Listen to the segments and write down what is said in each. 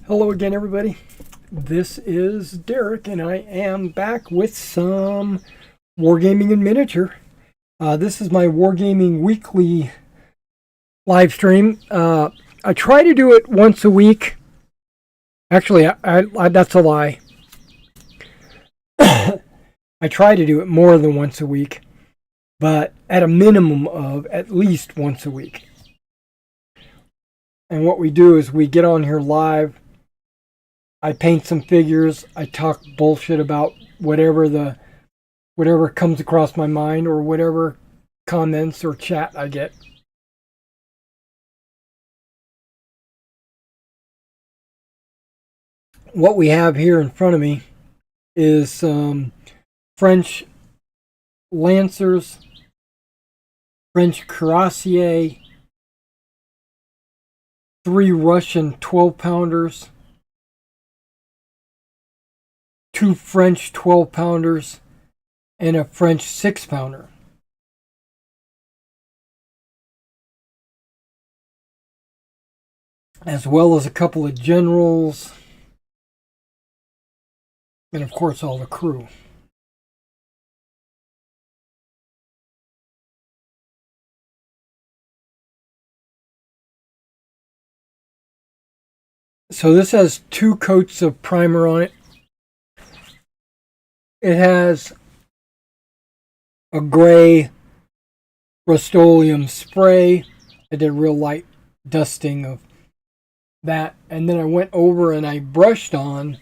Hello again, everybody. This is Derek, and I am back with some Wargaming in Miniature. This is my Wargaming weekly live stream. I try to do it once a week. Actually, that's a lie. I try to do it more than once a week, but at a minimum of at least once a week. And what we do is we get on here live. I paint some figures. I talk bullshit about whatever comes across my mind or whatever comments or chat I get. What we have here in front of me is some French Lancers, French Cuirassier, 3 Russian 12-pounders, 2 French 12-pounders, and a French 6-pounder. As well as a couple of generals, and of course all the crew. So this has 2 coats of primer on it. It has a gray Rust-Oleum spray. I did a real light dusting of that, and then I went over and I brushed on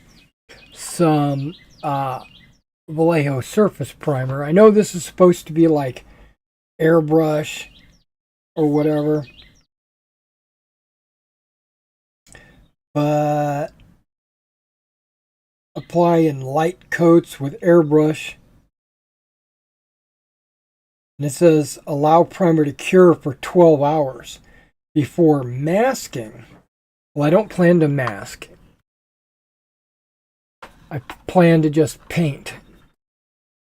some Vallejo surface primer. I know this is supposed to be like airbrush or whatever, but apply in light coats with airbrush. And it says allow primer to cure for 12 hours before masking. Well, I don't plan to mask. I plan to just paint.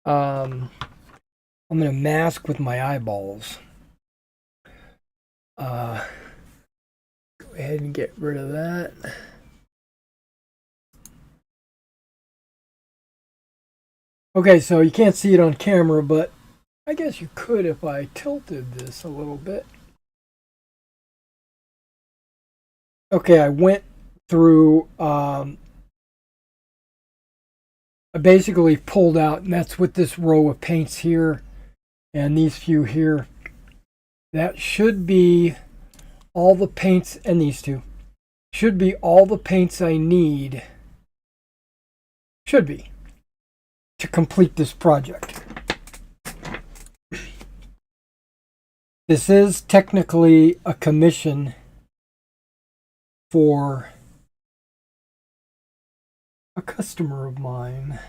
I'm going to mask with my eyeballs. Go ahead and get rid of that. Okay, so you can't see it on camera, but I guess you could if I tilted this a little bit. Okay, I went through, I basically pulled out, and that's with this row of paints here and these few here. That should be all the paints, and these two should be all the paints I need. Should be to complete this project. This is technically a commission for a customer of mine.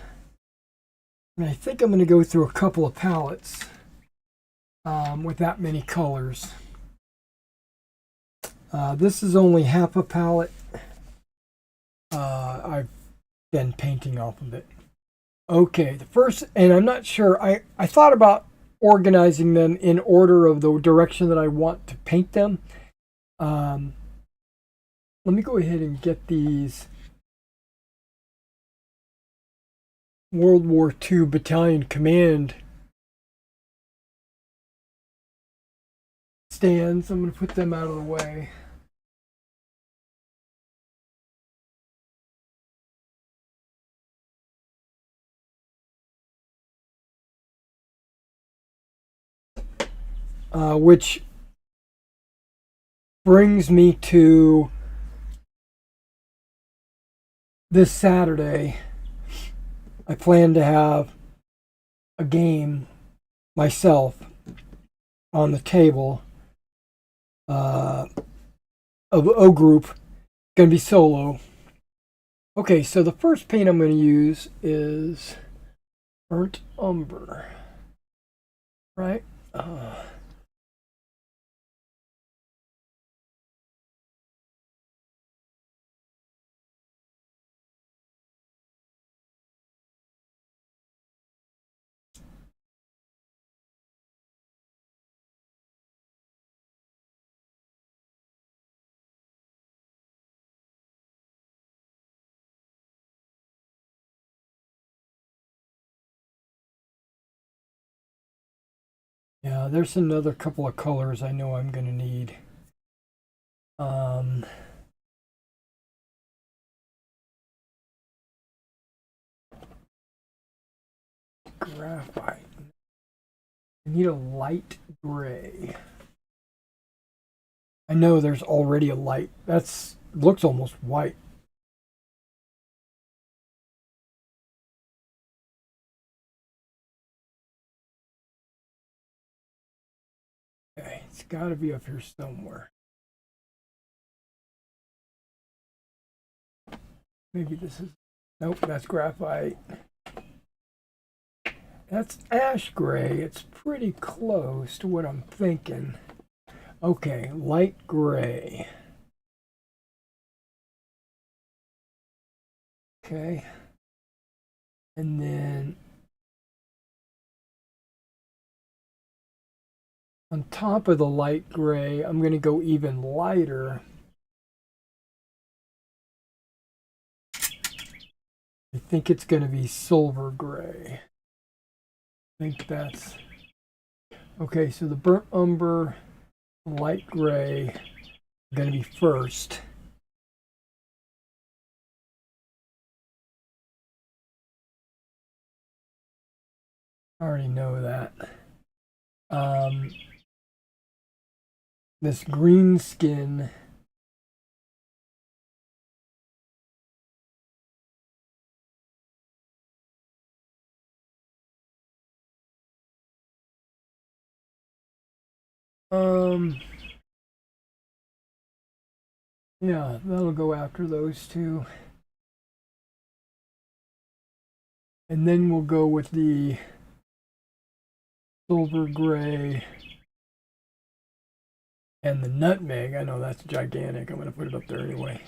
And I think I'm going to go through a couple of palettes with that many colors. This is only half a palette. I've been painting off of it. Okay, the first, and I'm not sure, I thought about organizing them in order of the direction that I want to paint them. Let me go ahead and get these World War II Battalion Command stands. I'm going to put them out of the way. Which brings me to this Saturday. I plan to have a game myself on the table of O group. Going to be solo. Okay, so the first paint I'm going to use is burnt umber, right? Yeah, there's another couple of colors I know I'm going to need. Graphite. I need a light gray. I know there's already a light. That's looks almost white. Okay, it's got to be up here somewhere. Maybe this is... Nope, that's graphite. That's ash gray. It's pretty close to what I'm thinking. Okay, light gray. Okay. And then on top of the light gray, I'm going to go even lighter. I think it's going to be silver gray. I think that's... Okay, so the burnt umber, light gray, are going to be first. I already know that. This green skin... Yeah, that'll go after those two. And then we'll go with the silver gray and the nutmeg. I know that's gigantic. I'm going to put it up there anyway.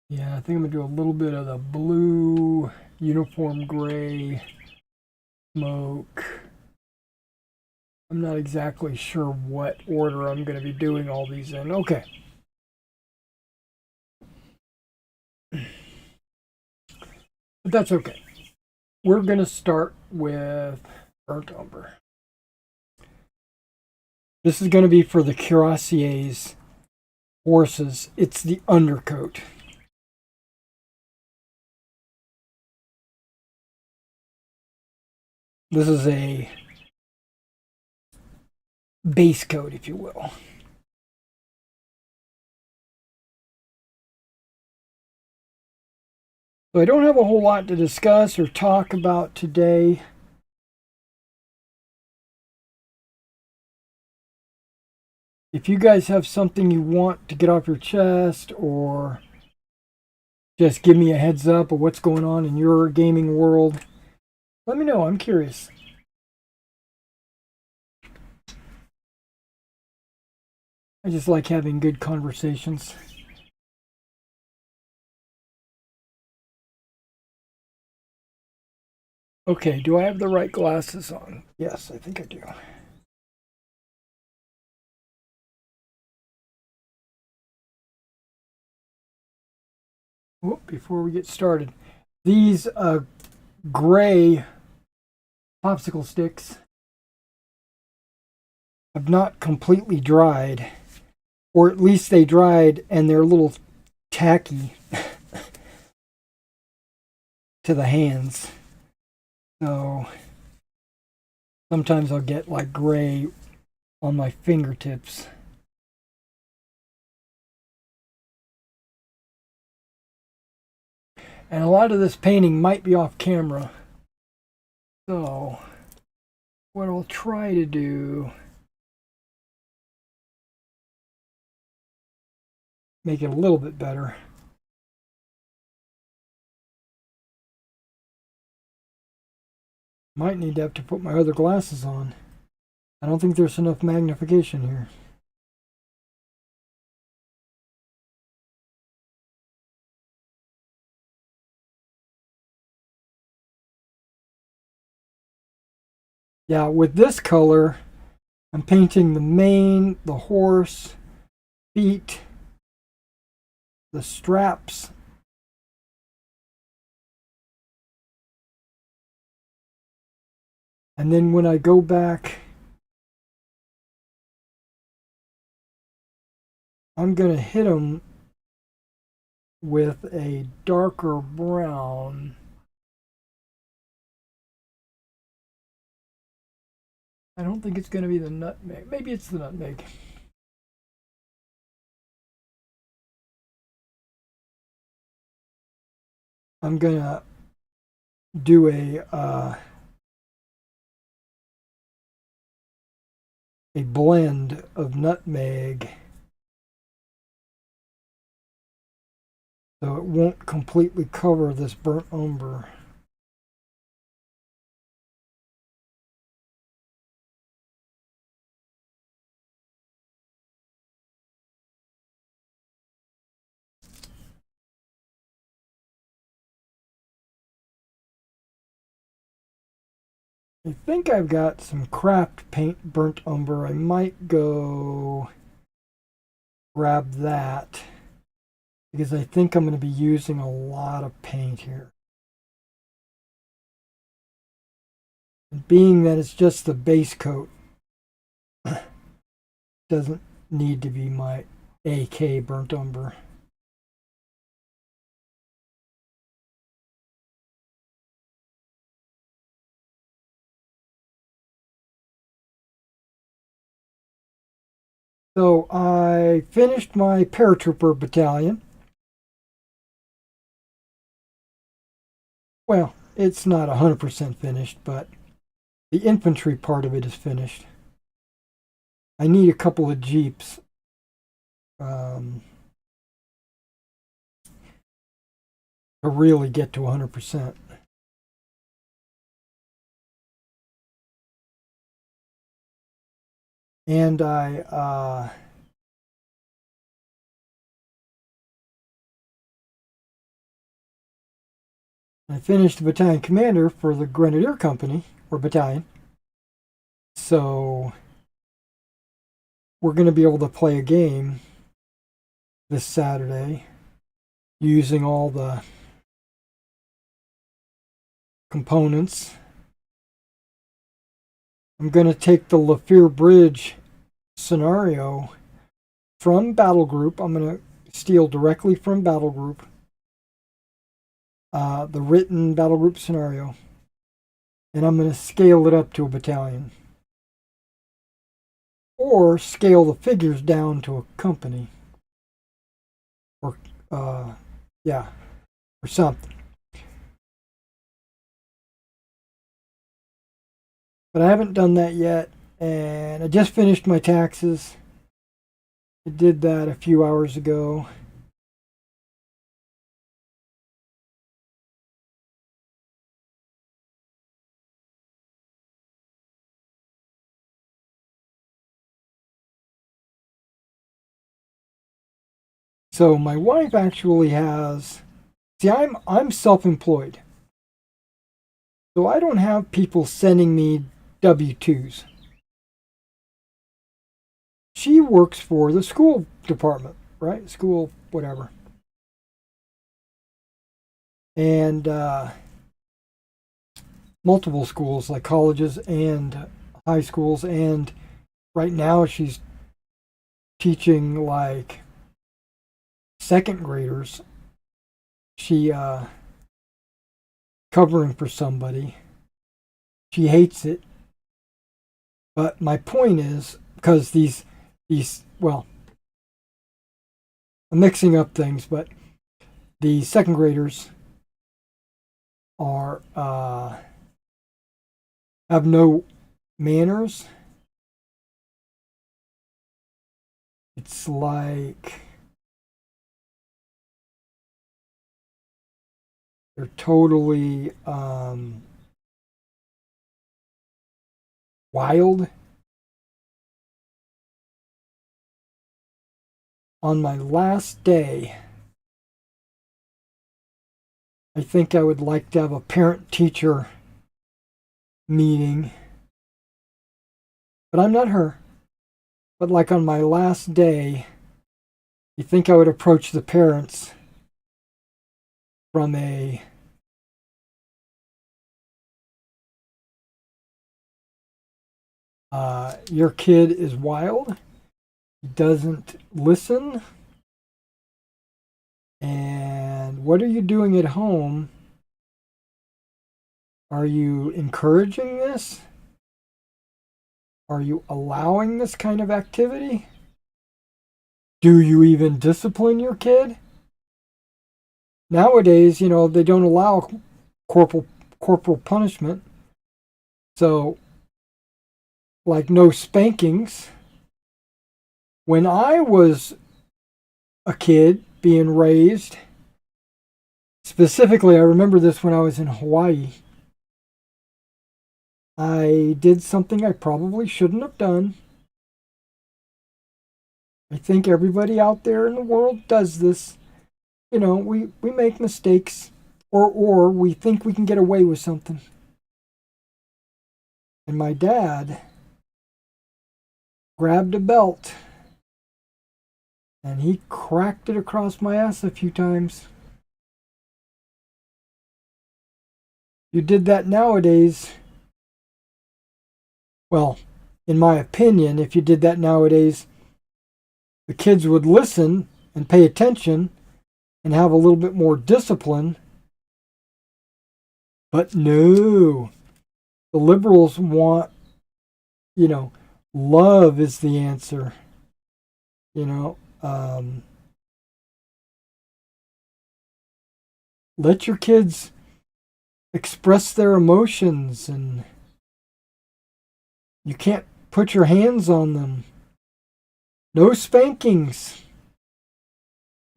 Yeah, I think I'm going to do a little bit of the blue uniform gray smoke. I'm not exactly sure what order I'm going to be doing all these in. Okay. But that's okay. We're going to start with burnt umber. This is going to be for the cuirassiers horses. It's the undercoat. This is a base coat, if you will. So I don't have a whole lot to discuss or talk about today. If you guys have something you want to get off your chest or just give me a heads up of what's going on in your gaming world, let me know. I'm curious. I just like having good conversations. Okay, do I have the right glasses on? Yes, I think I do. Whoop, before we get started, these gray popsicle sticks have not completely dried, or at least they dried and they're a little tacky to the hands. So sometimes I'll get like gray on my fingertips. And a lot of this painting might be off camera. So what I'll try to do, make it a little bit better. Might need to have to put my other glasses on. I don't think there's enough magnification here. Yeah, with this color, I'm painting the mane, the horse, feet, the straps. And then when I go back, I'm going to hit them with a darker brown. I don't think it's going to be the nutmeg. Maybe it's the nutmeg. I'm going to do a blend of nutmeg so it won't completely cover this burnt umber. I think I've got some craft paint burnt umber. I might go grab that because I think I'm going to be using a lot of paint here. And being that it's just the base coat, doesn't need to be my AK burnt umber. So I finished my paratrooper battalion. Well, it's not 100% finished, but the infantry part of it is finished. I need a couple of jeeps. To really get to 100%. And I finished the battalion commander for the Grenadier Company, or battalion. So we're going to be able to play a game this Saturday using all the components. I'm going to take the Lafir Bridge scenario from Battle Group. I'm going to steal directly from Battle Group the written Battle Group scenario, and I'm going to scale it up to a battalion. Or scale the figures down to a company. Or, yeah, or something. But I haven't done that yet, and I just finished my taxes. I did that a few hours ago. So my wife actually has. See, I'm self-employed, so I don't have people sending me W-2s. She works for the school department, right? School, whatever. And multiple schools, like colleges and high schools. And right now she's teaching like second graders. She covering for somebody. She hates it. But my point is, because these well, I'm mixing up things, but the second graders are have no manners. It's like they're totally wild. On my last day, I think I would like to have a parent-teacher meeting But I'm not her. But like on my last day, you think I would approach the parents from a your kid is wild, doesn't listen, and what are you doing at home? Are you encouraging this? Are you allowing this kind of activity? Do you even discipline your kid? Nowadays, they don't allow corporal punishment. So, like no spankings. When I was a kid being raised, specifically, I remember this when I was in Hawaii. I did something I probably shouldn't have done. I think everybody out there in the world does this. We make mistakes or we think we can get away with something. And my dad grabbed a belt and he cracked it across my ass a few times. You did that nowadays. Well, in my opinion, if you did that nowadays, the kids would listen and pay attention and have a little bit more discipline. But no, the liberals want, love is the answer. Let your kids express their emotions, and you can't put your hands on them. No spankings.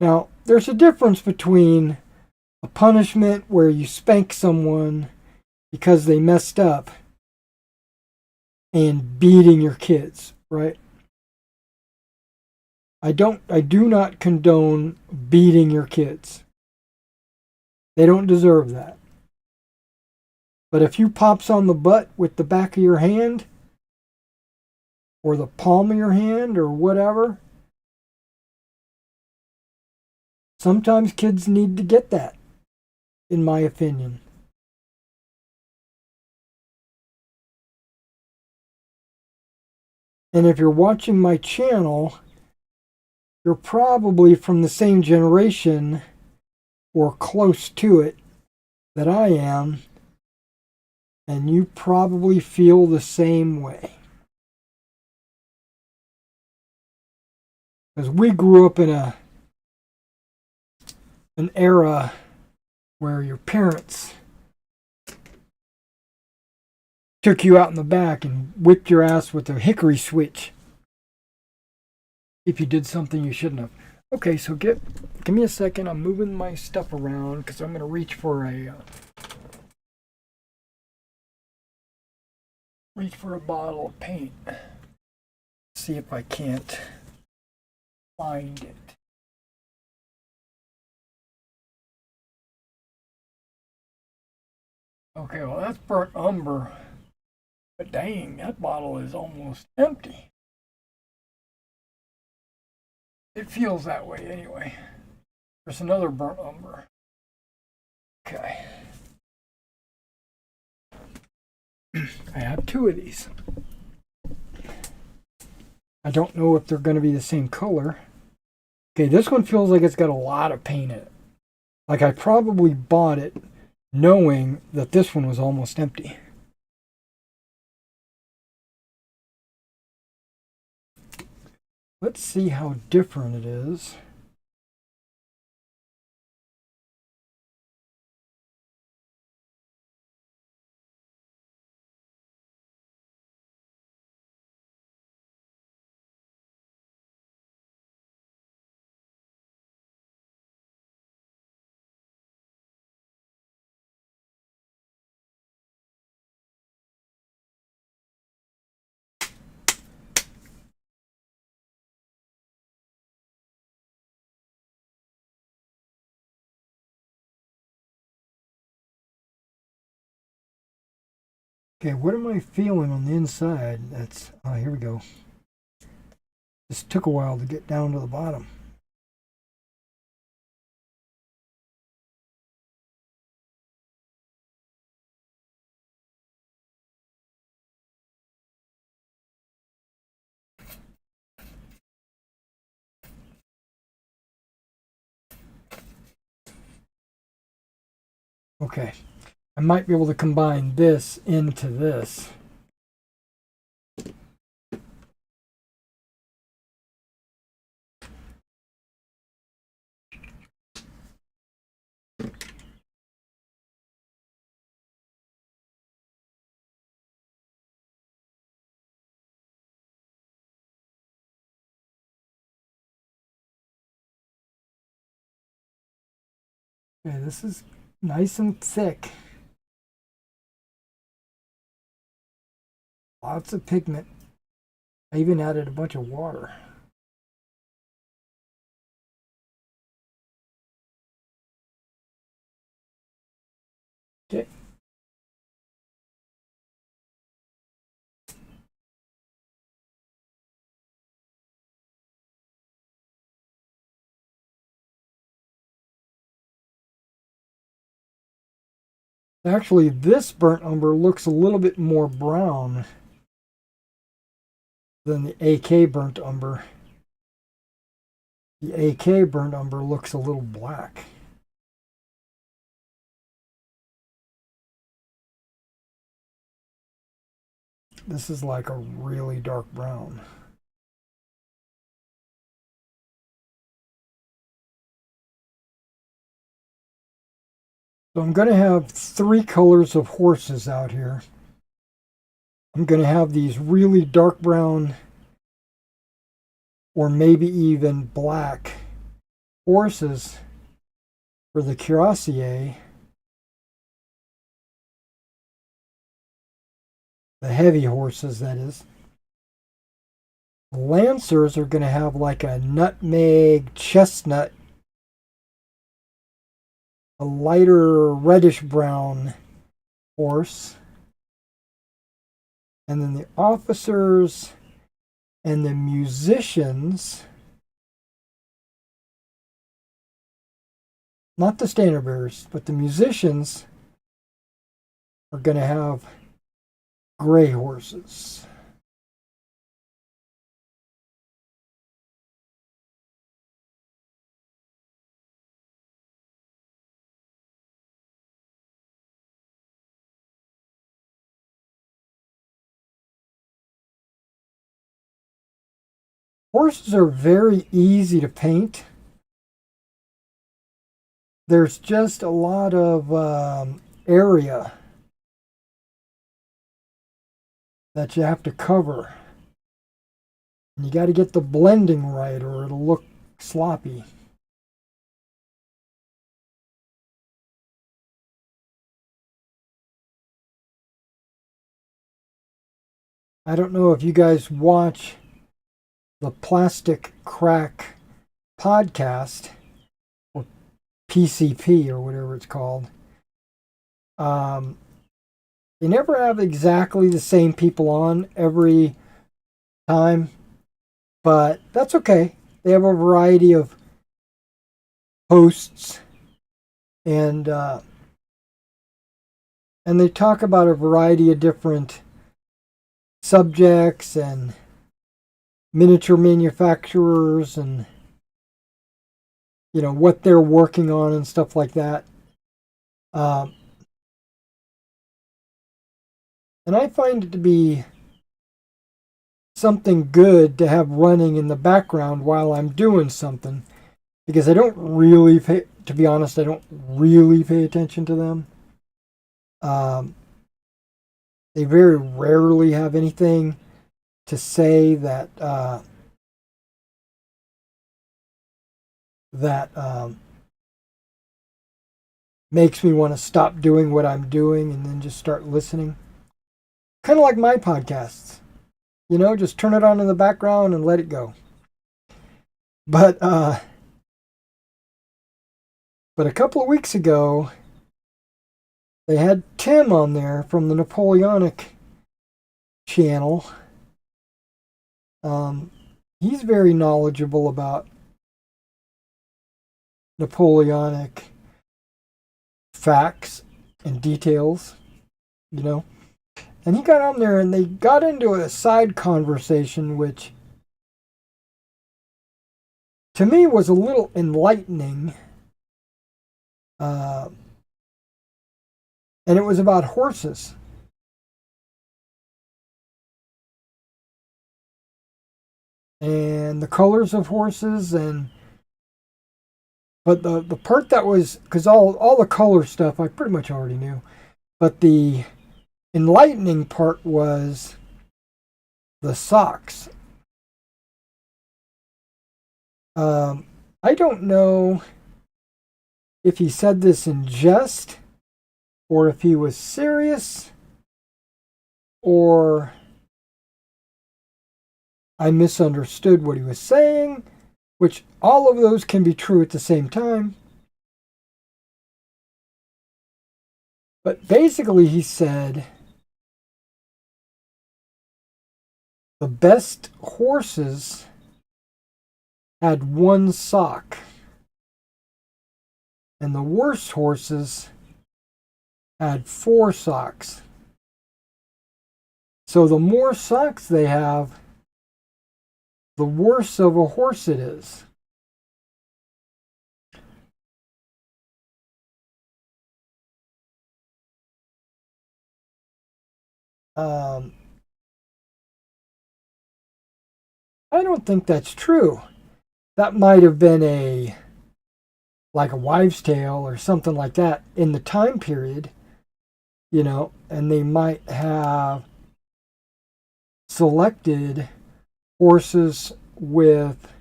Now, there's a difference between a punishment where you spank someone because they messed up and beating your kids, right? I do not condone beating your kids. They don't deserve that. But if you pops on the butt with the back of your hand or the palm of your hand or whatever, sometimes kids need to get that, in my opinion. And if you're watching my channel, you're probably from the same generation or close to it that I am, and you probably feel the same way. Because we grew up in an era where your parents took you out in the back and whipped your ass with a hickory switch if you did something you shouldn't have. Okay, so give me a second. I'm moving my stuff around because I'm going to reach for a bottle of paint. See if I can't find it. Okay, well that's burnt umber. But dang, that bottle is almost empty. It feels that way anyway. There's another burnt umber. Okay. I have two of these. I don't know if they're going to be the same color. Okay, this one feels like it's got a lot of paint in it. Like I probably bought it knowing that this one was almost empty. Let's see how different it is. Okay, what am I feeling on the inside? That's, here we go. This took a while to get down to the bottom. Okay, I might be able to combine this into this. Okay, this is nice and thick. Lots of pigment. I even added a bunch of water. Okay. Actually, this burnt umber looks a little bit more brown than the AK burnt umber. The AK burnt umber looks a little black. This is like a really dark brown. So I'm going to have 3 colors of horses out here. I'm going to have these really dark brown or maybe even black horses for the cuirassier. The heavy horses, that is. The lancers are going to have like a nutmeg chestnut, a lighter reddish brown horse. And then the officers and the musicians, not the standard bearers, but the musicians are going to have gray horses. Horses are very easy to paint. There's just a lot of area that you have to cover. And you got to get the blending right or it'll look sloppy. I don't know if you guys watch the Plastic Crack podcast or PCP or whatever it's called. They never have exactly the same people on every time, but that's okay. They have a variety of hosts, and they talk about a variety of different subjects and miniature manufacturers and what they're working on and stuff like that. And I find it to be something good to have running in the background while I'm doing something, because I don't really pay, to be honest, I don't really pay attention to them. They very rarely have anything to say that makes me want to stop doing what I'm doing and then just start listening. Kind of like my podcasts. Just turn it on in the background and let it go. But a couple of weeks ago, they had Tim on there from the Napoleonic channel. He's very knowledgeable about Napoleonic facts and details, you know. And he got on there and they got into a side conversation, which to me was a little enlightening. And it was about horses. And the colors of horses, and but the part that was, because all the color stuff I pretty much already knew, but the enlightening part was the socks. I don't know if he said this in jest or if he was serious or I misunderstood what he was saying, which all of those can be true at the same time. But basically he said the best horses had one sock, and the worst horses had 4 socks. So the more socks they have, the worse of a horse it is. I don't think that's true. That might have been like a wives' tale or something like that in the time period, you know, and they might have selected horses with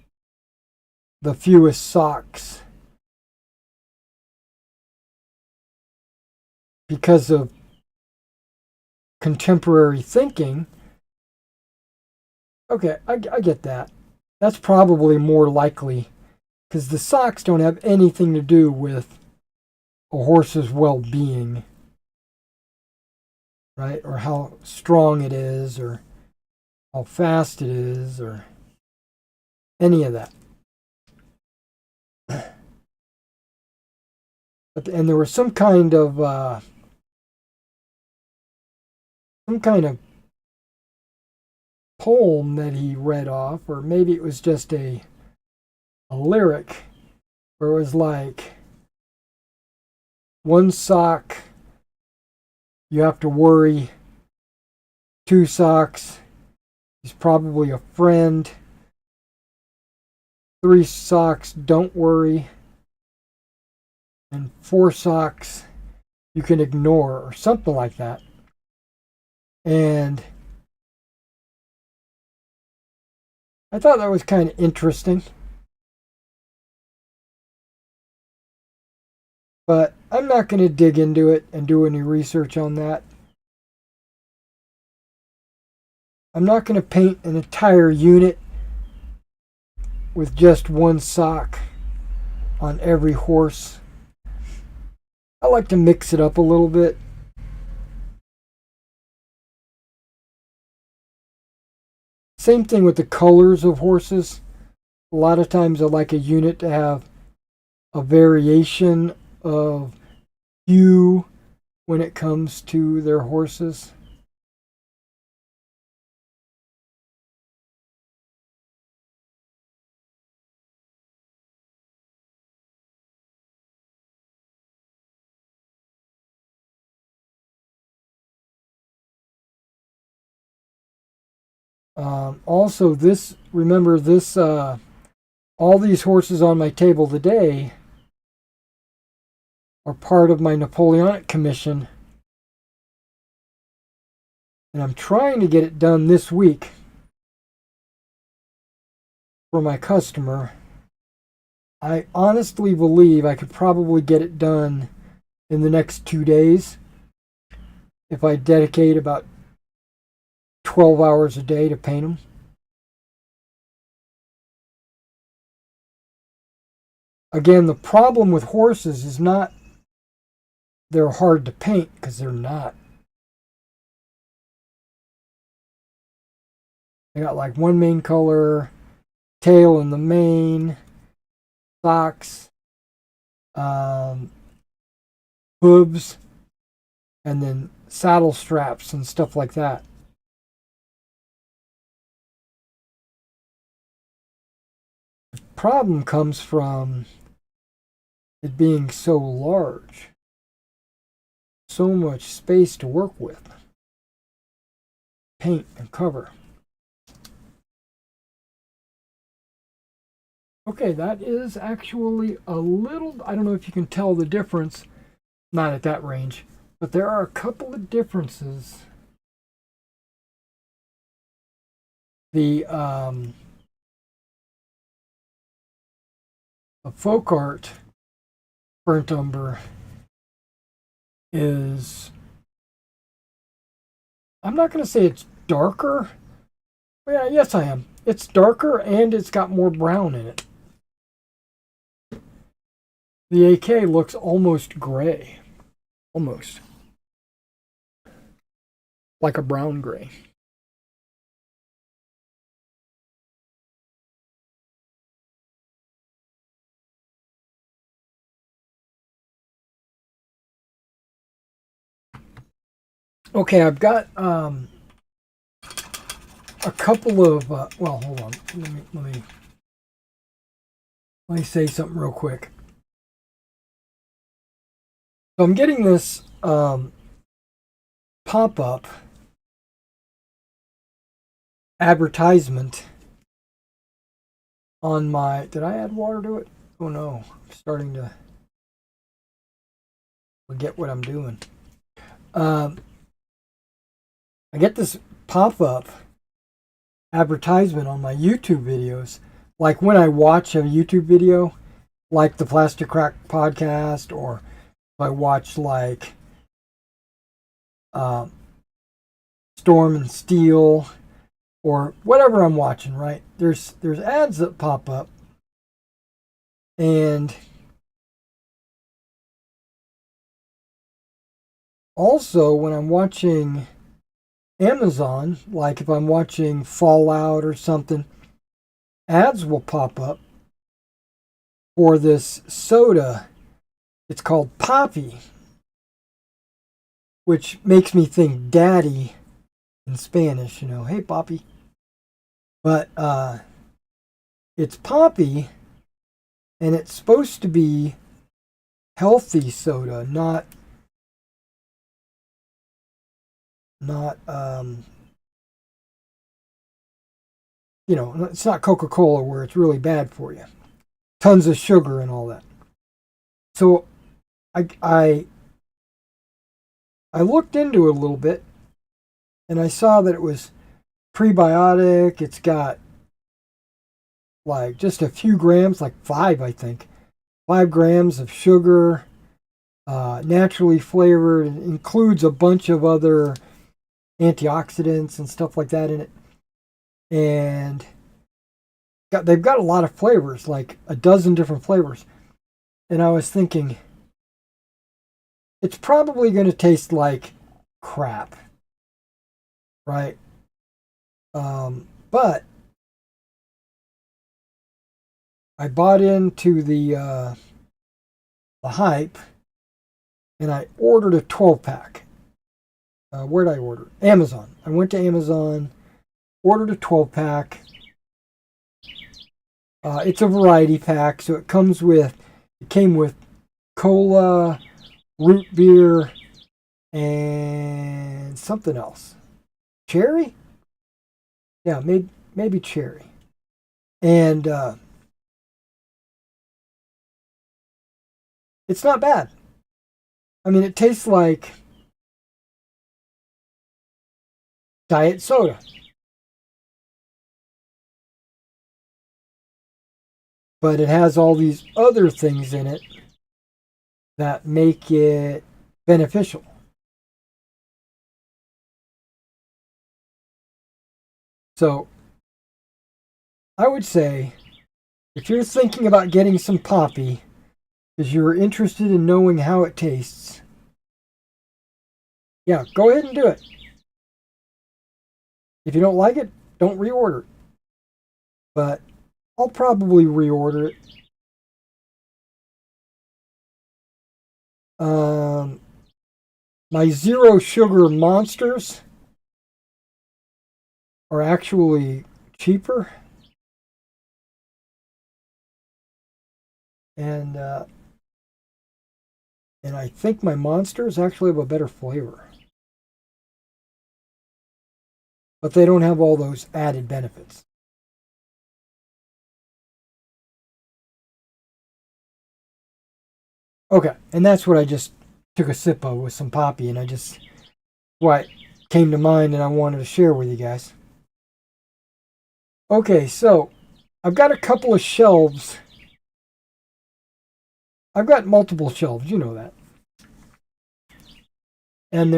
the fewest socks because of contemporary thinking. Okay, I get that. That's probably more likely because the socks don't have anything to do with a horse's well-being, right? Or how strong it is, or how fast it is, or any of that. And there was some kind of poem that he read off, or maybe it was just a lyric where it was like, one sock you have to worry, 2 socks he's probably a friend, 3 socks don't worry, and 4 socks you can ignore, or something like that. And I thought that was kind of interesting. But I'm not going to dig into it and do any research on that. I'm not going to paint an entire unit with just 1 sock on every horse. I like to mix it up a little bit. Same thing with the colors of horses. A lot of times I like a unit to have a variation of hue when it comes to their horses. Also, remember this, all these horses on my table today are part of my Napoleonic commission. And I'm trying to get it done this week for my customer. I honestly believe I could probably get it done in the next 2 days if I dedicate about 12 hours a day to paint them. Again, the problem with horses is not they're hard to paint, because they're not. They got like one main color, tail in the mane, socks, hooves, and then saddle straps and stuff like that. The problem comes from it being so large, so much space to work with, paint and cover. Okay, that is actually a little, I don't know if you can tell the difference, not at that range, but there are a couple of differences. The folk art burnt umber is, I'm not going to say it's darker. Yeah, yes I am. It's darker and it's got more brown in it. The AK looks almost gray. Almost. Like a brown gray. Okay, I've got a couple of well, hold on. Let me say something real quick. So I'm getting this pop-up advertisement on my, did I add water to it? Oh no, I'm starting to forget what I'm doing. I get this pop-up advertisement on my YouTube videos. Like when I watch a YouTube video, like the Plastic Crack podcast, or if I watch like Storm and Steel, or whatever I'm watching, right? There's ads that pop up, and also when I'm watching Amazon, like if I'm watching Fallout or something, ads will pop up for this soda. It's called Poppy, which makes me think daddy in Spanish, you know, hey Poppy. But it's Poppy, and it's supposed to be healthy soda, not you know, it's not Coca-Cola where it's really bad for you. Tons of sugar and all that. So I looked into it a little bit, and I saw that it was prebiotic. It's got like just a few grams, like 5, I think. 5 grams of sugar, naturally flavored, and includes a bunch of other antioxidants and stuff like that in it. And they've got a lot of flavors, like a dozen different flavors. And I was thinking, it's probably going to taste like crap, right? But I bought into the hype, and I ordered a 12-pack. Where'd I order? Amazon. I went to Amazon, ordered a 12-pack. It's a variety pack, so it came with cola, root beer, and something else. Cherry? Yeah, maybe cherry. And it's not bad. I mean, it tastes like diet soda. But it has all these other things in it that make it beneficial. So I would say if you're thinking about getting some Poppy because you're interested in knowing how it tastes, yeah, go ahead and do it. If you don't like it, don't reorder it. But I'll probably reorder it. My zero sugar monsters are actually cheaper. And I think my monsters actually have a better flavor. But they don't have all those added benefits. Okay, and that's what I just took a sip of with some Poppy, and what came to mind and I wanted to share with you guys. Okay, so I've got a couple of shelves. I've got multiple shelves, you know that. And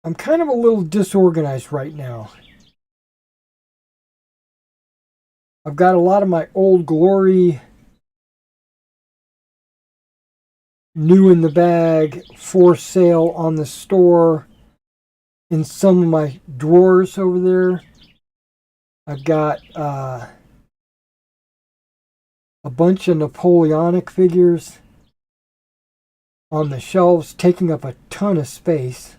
I'm kind of a little disorganized right now. I've got a lot of my Old Glory new in the bag for sale on the store in some of my drawers over there. I've got a bunch of Napoleonic figures on the shelves, taking up a ton of space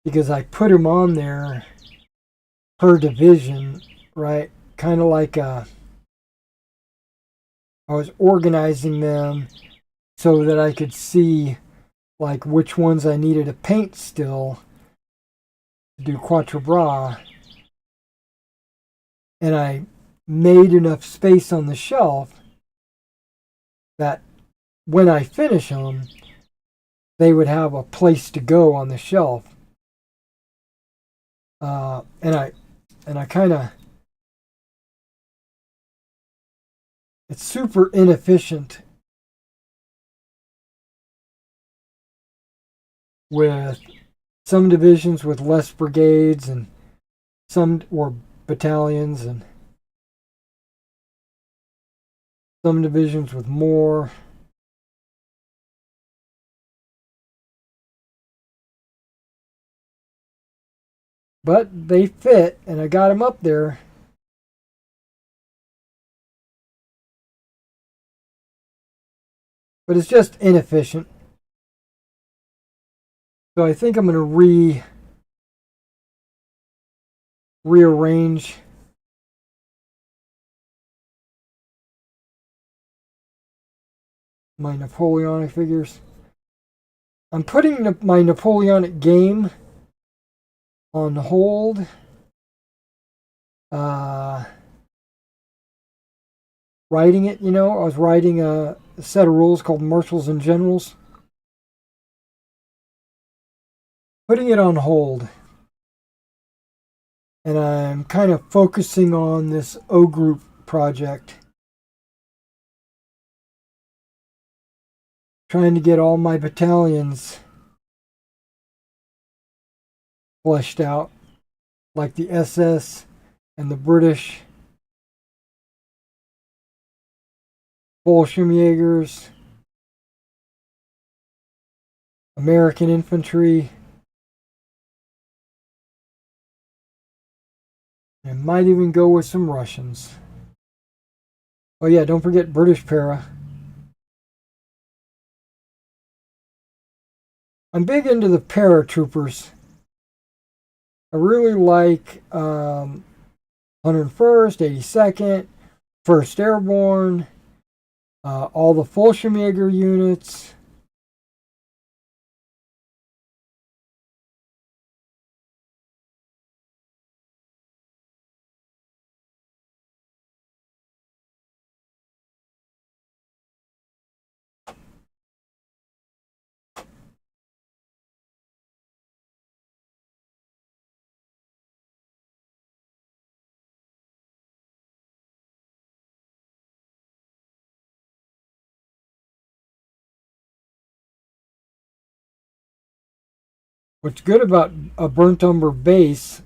because I put them on there per division, right? Kind of like I was organizing them so that I could see like which ones I needed to paint still to do Quatre Bras. And I made enough space on the shelf that when I finish them, they would have a place to go on the shelf. And I kind of, it's super inefficient with some divisions with less brigades and some or battalions and some divisions with more. But they fit, and I got them up there. But it's just inefficient. So I think I'm going to rearrange my Napoleonic figures. I'm putting my Napoleonic game on hold. Writing it, I was writing a set of rules called Marshals and Generals. Putting it on hold. And I'm kind of focusing on this O Group project. Trying to get all my battalions fleshed out, like the SS and the British Bolshevik, American infantry, and might even go with some Russians. Oh yeah, don't forget British para. I'm big into the paratroopers. I really like 101st, 82nd, 1st Airborne, all the Fallschirmjäger units. What's good about a burnt umber base,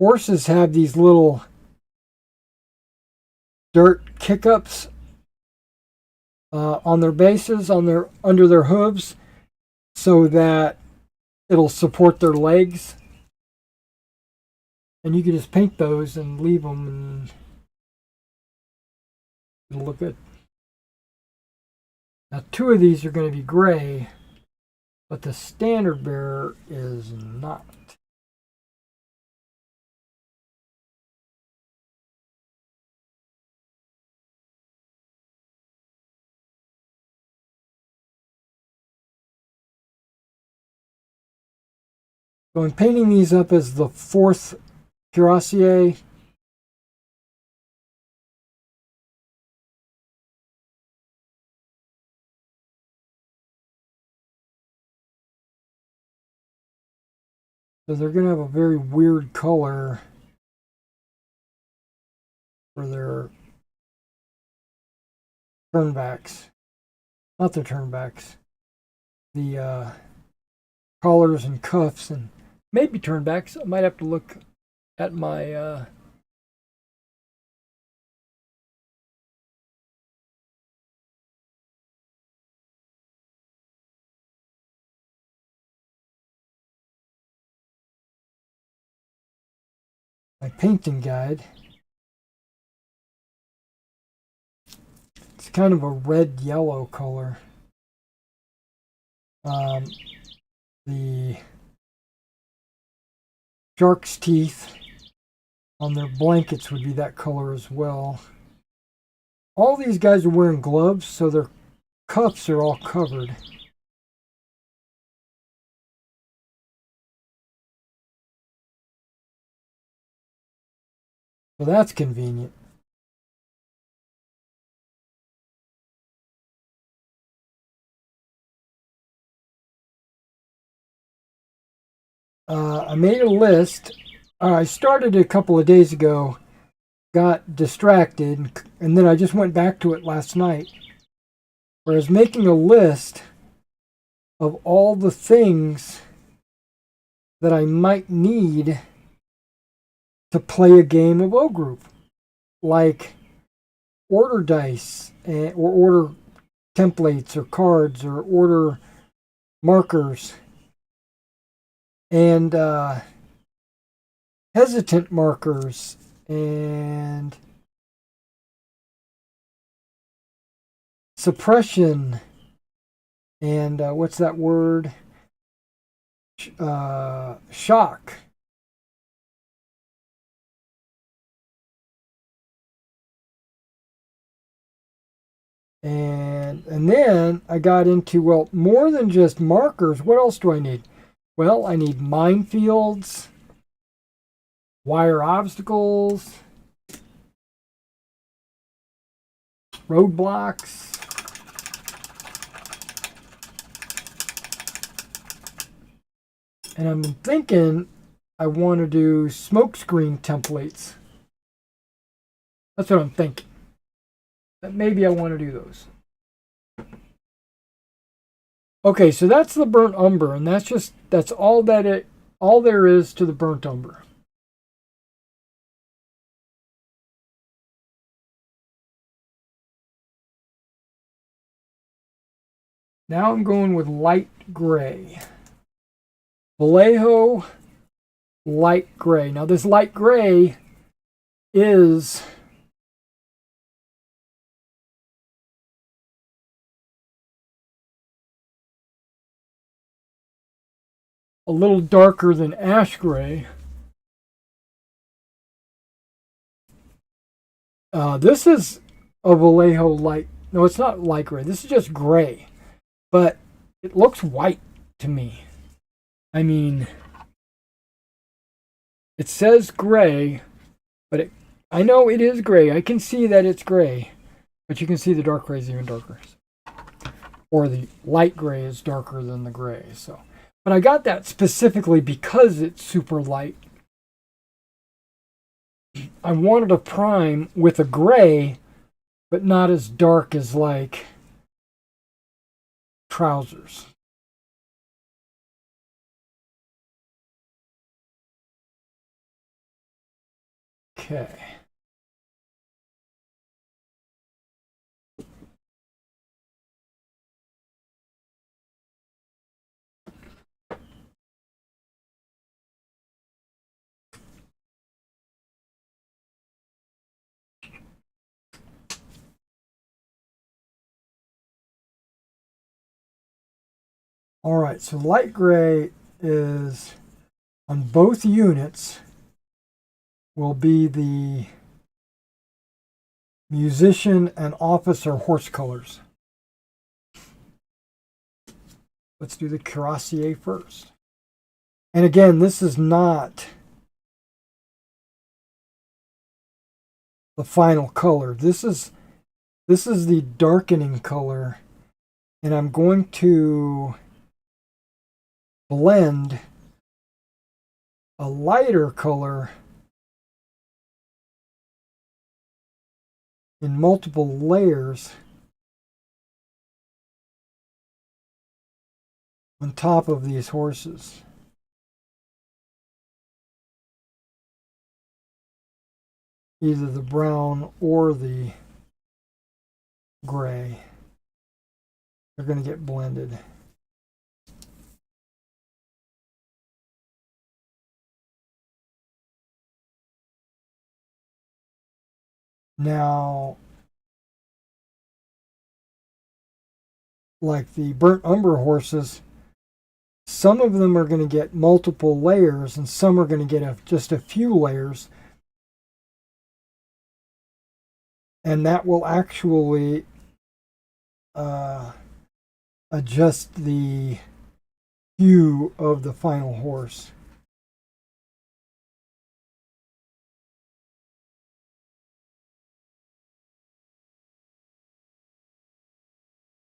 horses have these little dirt kick-ups on their bases, under their hooves, so that it'll support their legs. And you can just paint those and leave them, and it'll look good. Now, 2 of these are going to be gray, but the standard bearer is not. So I'm painting these up as the 4th cuirassier. So they're going to have a very weird color for their turnbacks. Not their turnbacks. The collars and cuffs and maybe turnbacks. I might have to look at my my painting guide. It's kind of a red-yellow color. The shark's teeth on their blankets would be that color as well. All these guys are wearing gloves, so their cuffs are all covered. So that's convenient. I made a list. I started a couple of days ago, got distracted, and then I just went back to it last night. Where I was making a list of all the things that I might need to play a game of O Group, like order dice or order templates or cards or order markers and hesitant markers and suppression and what's that word? Shock. And then I got into, well, more than just markers. What else do I need? Well, I need minefields, wire obstacles, roadblocks, and I'm thinking I want to do smokescreen templates. That's what I'm thinking. That maybe I want to do those. Okay, so that's the burnt umber, and that's all there is to the burnt umber. Now I'm going with light gray. Vallejo light gray. Now this light gray is a little darker than ash gray. This is a Vallejo light. No, it's not light gray. This is just gray. But it looks white to me. I mean, it says gray, but I know it is gray. I can see that it's gray. But you can see the dark gray is even darker. Or the light gray is darker than the gray. So, but I got that specifically because it's super light. I wanted a prime with a gray, but not as dark as like trousers. Okay. All right, so light gray is on both units will be the musician and officer horse colors. Let's do the cuirassier first. And again, this is not the final color. This is the darkening color, and I'm going to blend a lighter color in multiple layers on top of these horses. Either the brown or the gray. They're going to get blended. Now, like the burnt umber horses, some of them are going to get multiple layers and some are going to get just a few layers. And that will actually adjust the hue of the final horse.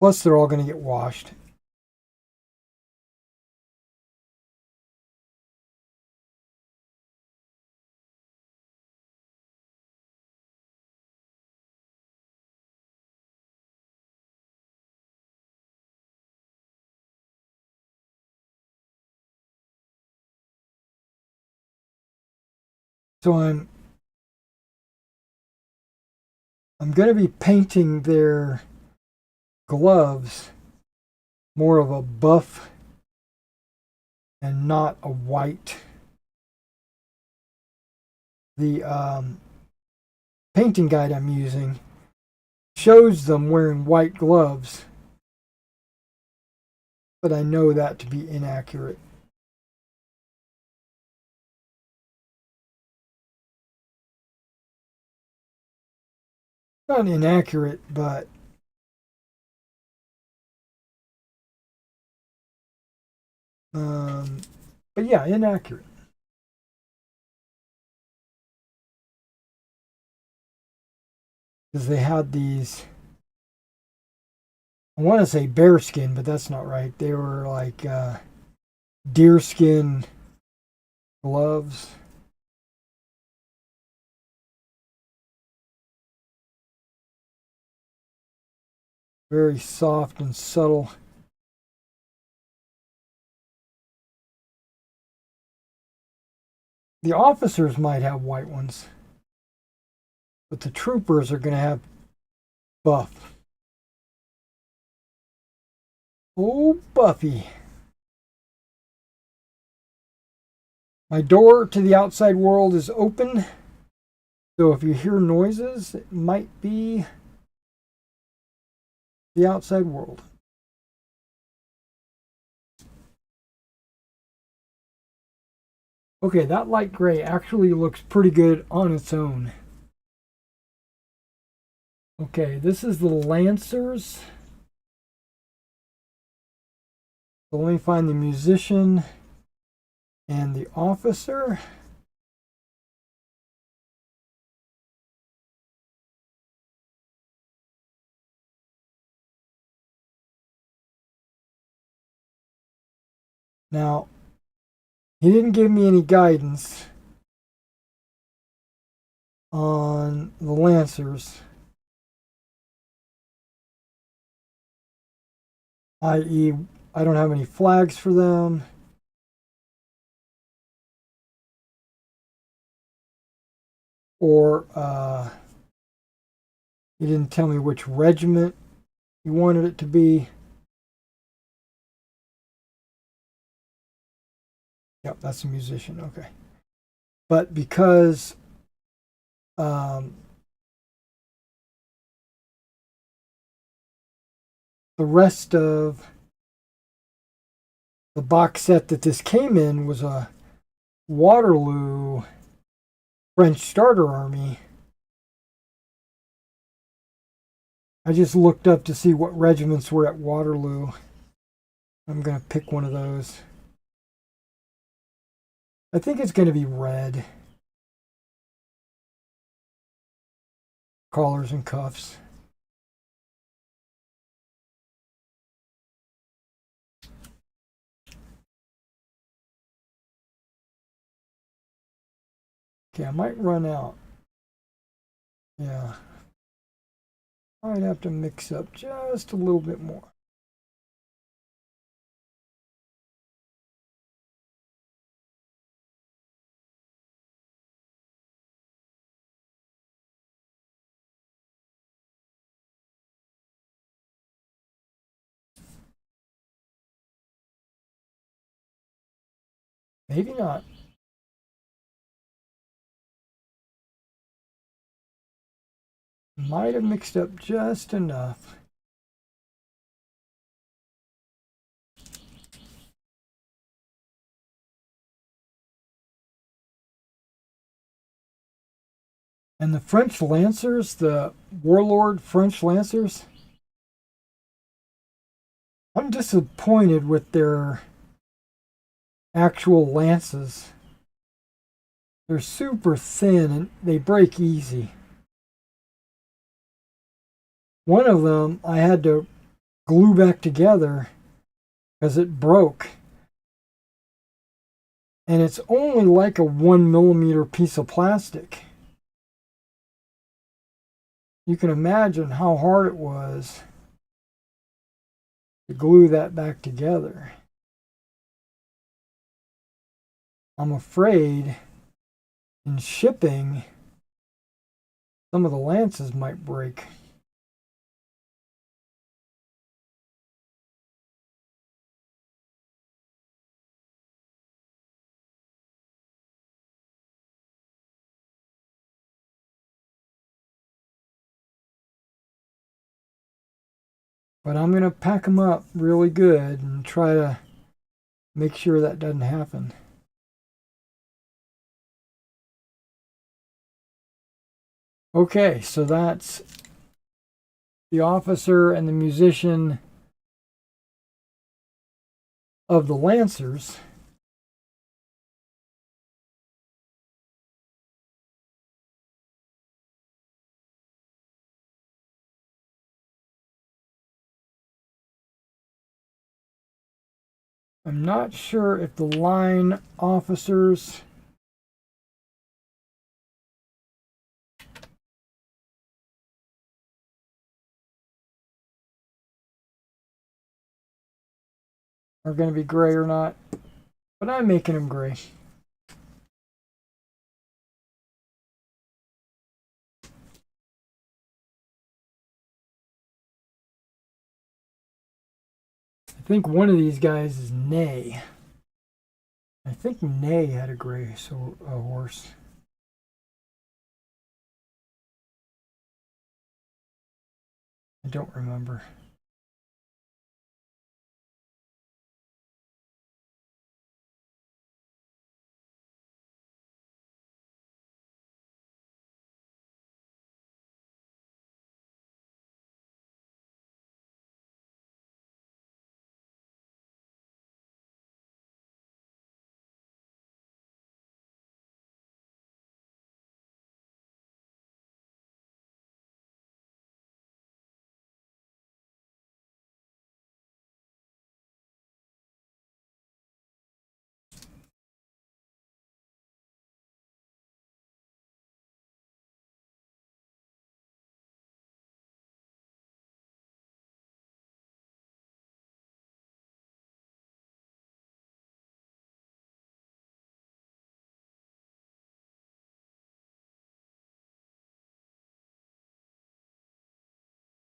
Plus, they're all going to get washed. So I'm going to be painting their gloves more of a buff and not a white. The painting guide I'm using shows them wearing white gloves, but I know that to be inaccurate. Not inaccurate, but yeah, inaccurate. Because they had these, I want to say bear skin, but that's not right. They were like deer skin gloves. Very soft and subtle. The officers might have white ones, but the troopers are going to have buff. Oh, Buffy. My door to the outside world is open, so if you hear noises, it might be the outside world. Okay, that light gray actually looks pretty good on its own. Okay, this is the Lancers. So let me find the musician and the officer. Now, he didn't give me any guidance on the Lancers, i.e., I don't have any flags for them. Or he didn't tell me which regiment he wanted it to be. Yep, that's a musician. Okay. But because the rest of the box set that this came in was a Waterloo French Starter Army. I just looked up to see what regiments were at Waterloo. I'm going to pick one of those. I think it's going to be red. Collars and cuffs. Okay, I might run out. Yeah. I'd have to mix up just a little bit more. Maybe not. Might have mixed up just enough. And the French Lancers, the Warlord French Lancers, I'm disappointed with their actual lances. They're super thin and they break easy. One of them I had to glue back together because it broke. And it's only like a 1 millimeter piece of plastic. You can imagine how hard it was to glue that back together. I'm afraid in shipping, some of the lances might break. But I'm going to pack them up really good and try to make sure that doesn't happen. Okay, so that's the officer and the musician of the Lancers. I'm not sure if the line officers are going to be gray or not, but I'm making them gray. I think one of these guys is Ney. I think Ney had a gray horse. I don't remember.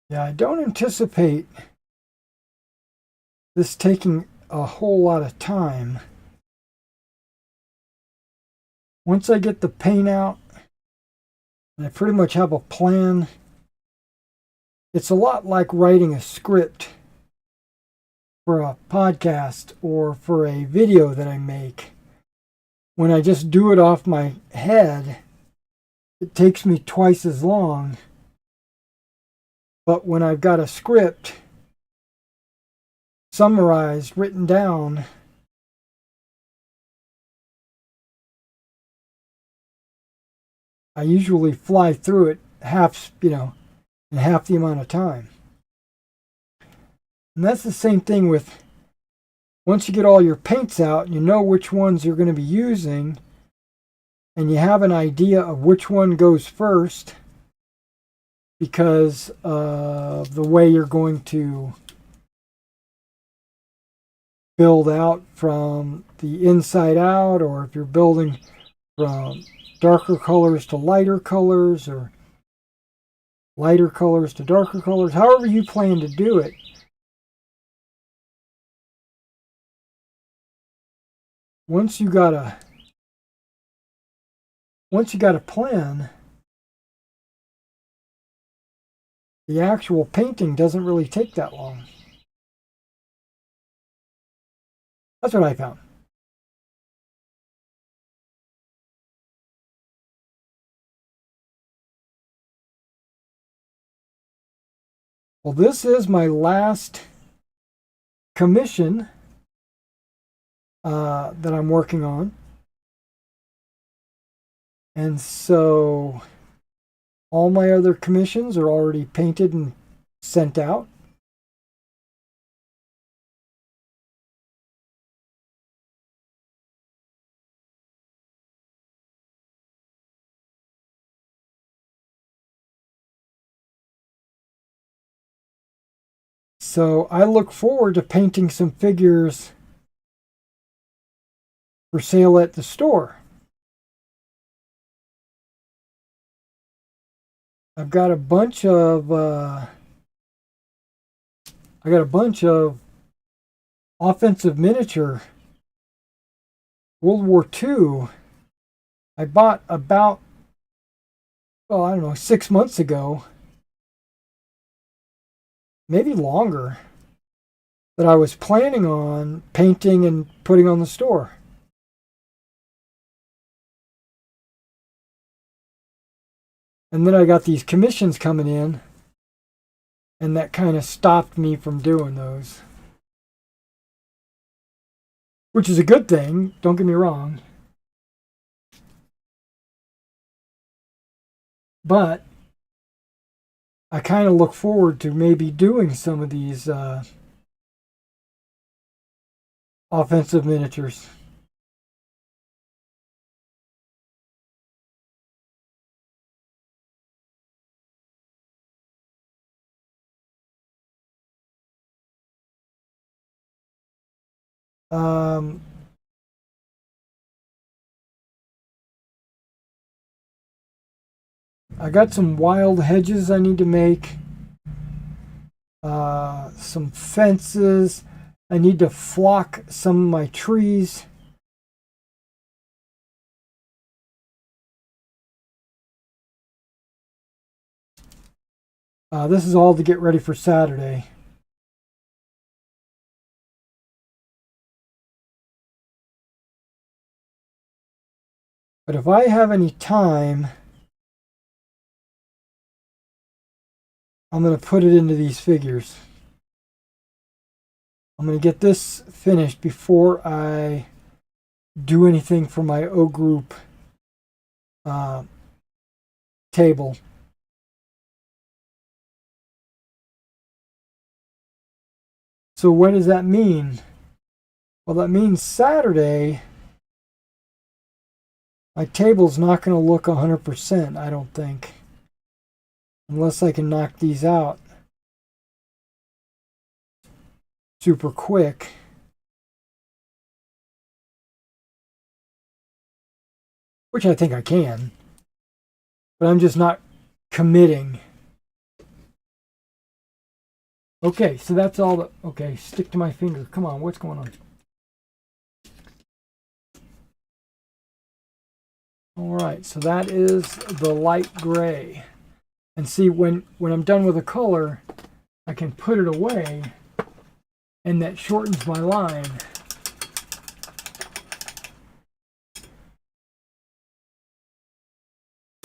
Yeah, I don't anticipate this taking a whole lot of time. Once I get the paint out, and I pretty much have a plan, it's a lot like writing a script for a podcast or for a video that I make, when I just do it off my head, it takes me twice as long. But when I've got a script summarized, written down, I usually fly through it in half the amount of time. And that's the same thing with, once you get all your paints out, you know which ones you're going to be using, and you have an idea of which one goes first because of the way you're going to build out from the inside out, or if you're building from darker colors to lighter colors, or lighter colors to darker colors, however you plan to do it. Once you got a plan, the actual painting doesn't really take that long. That's what I found. Well, this is my last commission that I'm working on. And so all my other commissions are already painted and sent out. So I look forward to painting some figures for sale at the store. I've got a bunch of offensive miniature World War II. I bought about, well, I don't know, 6 months ago, maybe longer, that I was planning on painting and putting on the store. And then I got these commissions coming in, and that kind of stopped me from doing those. Which is a good thing, don't get me wrong. But I kind of look forward to maybe doing some of these offensive miniatures. I got some wild hedges I need to make. Some fences. I need to flock some of my trees. This is all to get ready for Saturday. But if I have any time, I'm going to put it into these figures. I'm going to get this finished before I do anything for my O group table. So what does that mean? Well, that means Saturday, my table's not going to look 100%, I don't think. Unless I can knock these out super quick. Which I think I can. But I'm just not committing. Okay, so that's all the... Okay, stick to my finger. Come on, what's going on? Alright, so that is the light gray. And see, when I'm done with a color, I can put it away and that shortens my line.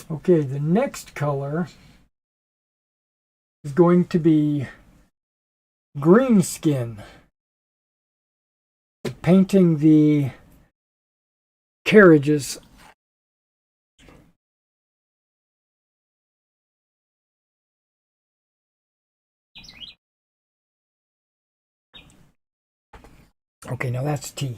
Okay, the next color is going to be green skin. Painting the carriages. Okay, now that's T.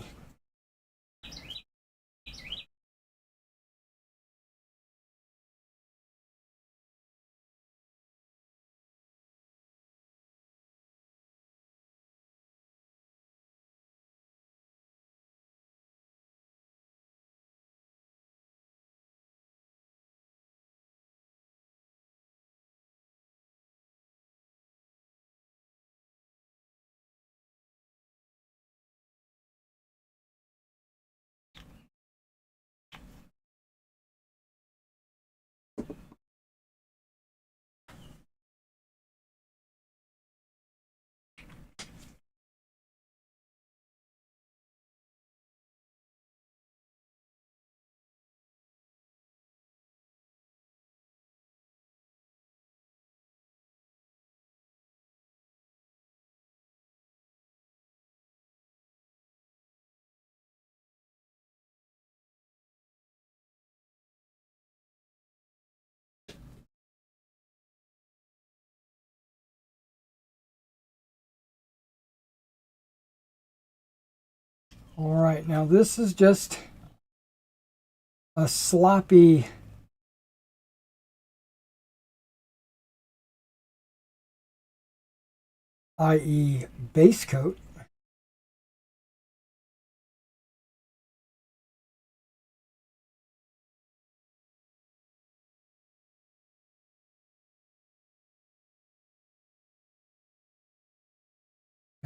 All right, now this is just a sloppy i.e. base coat.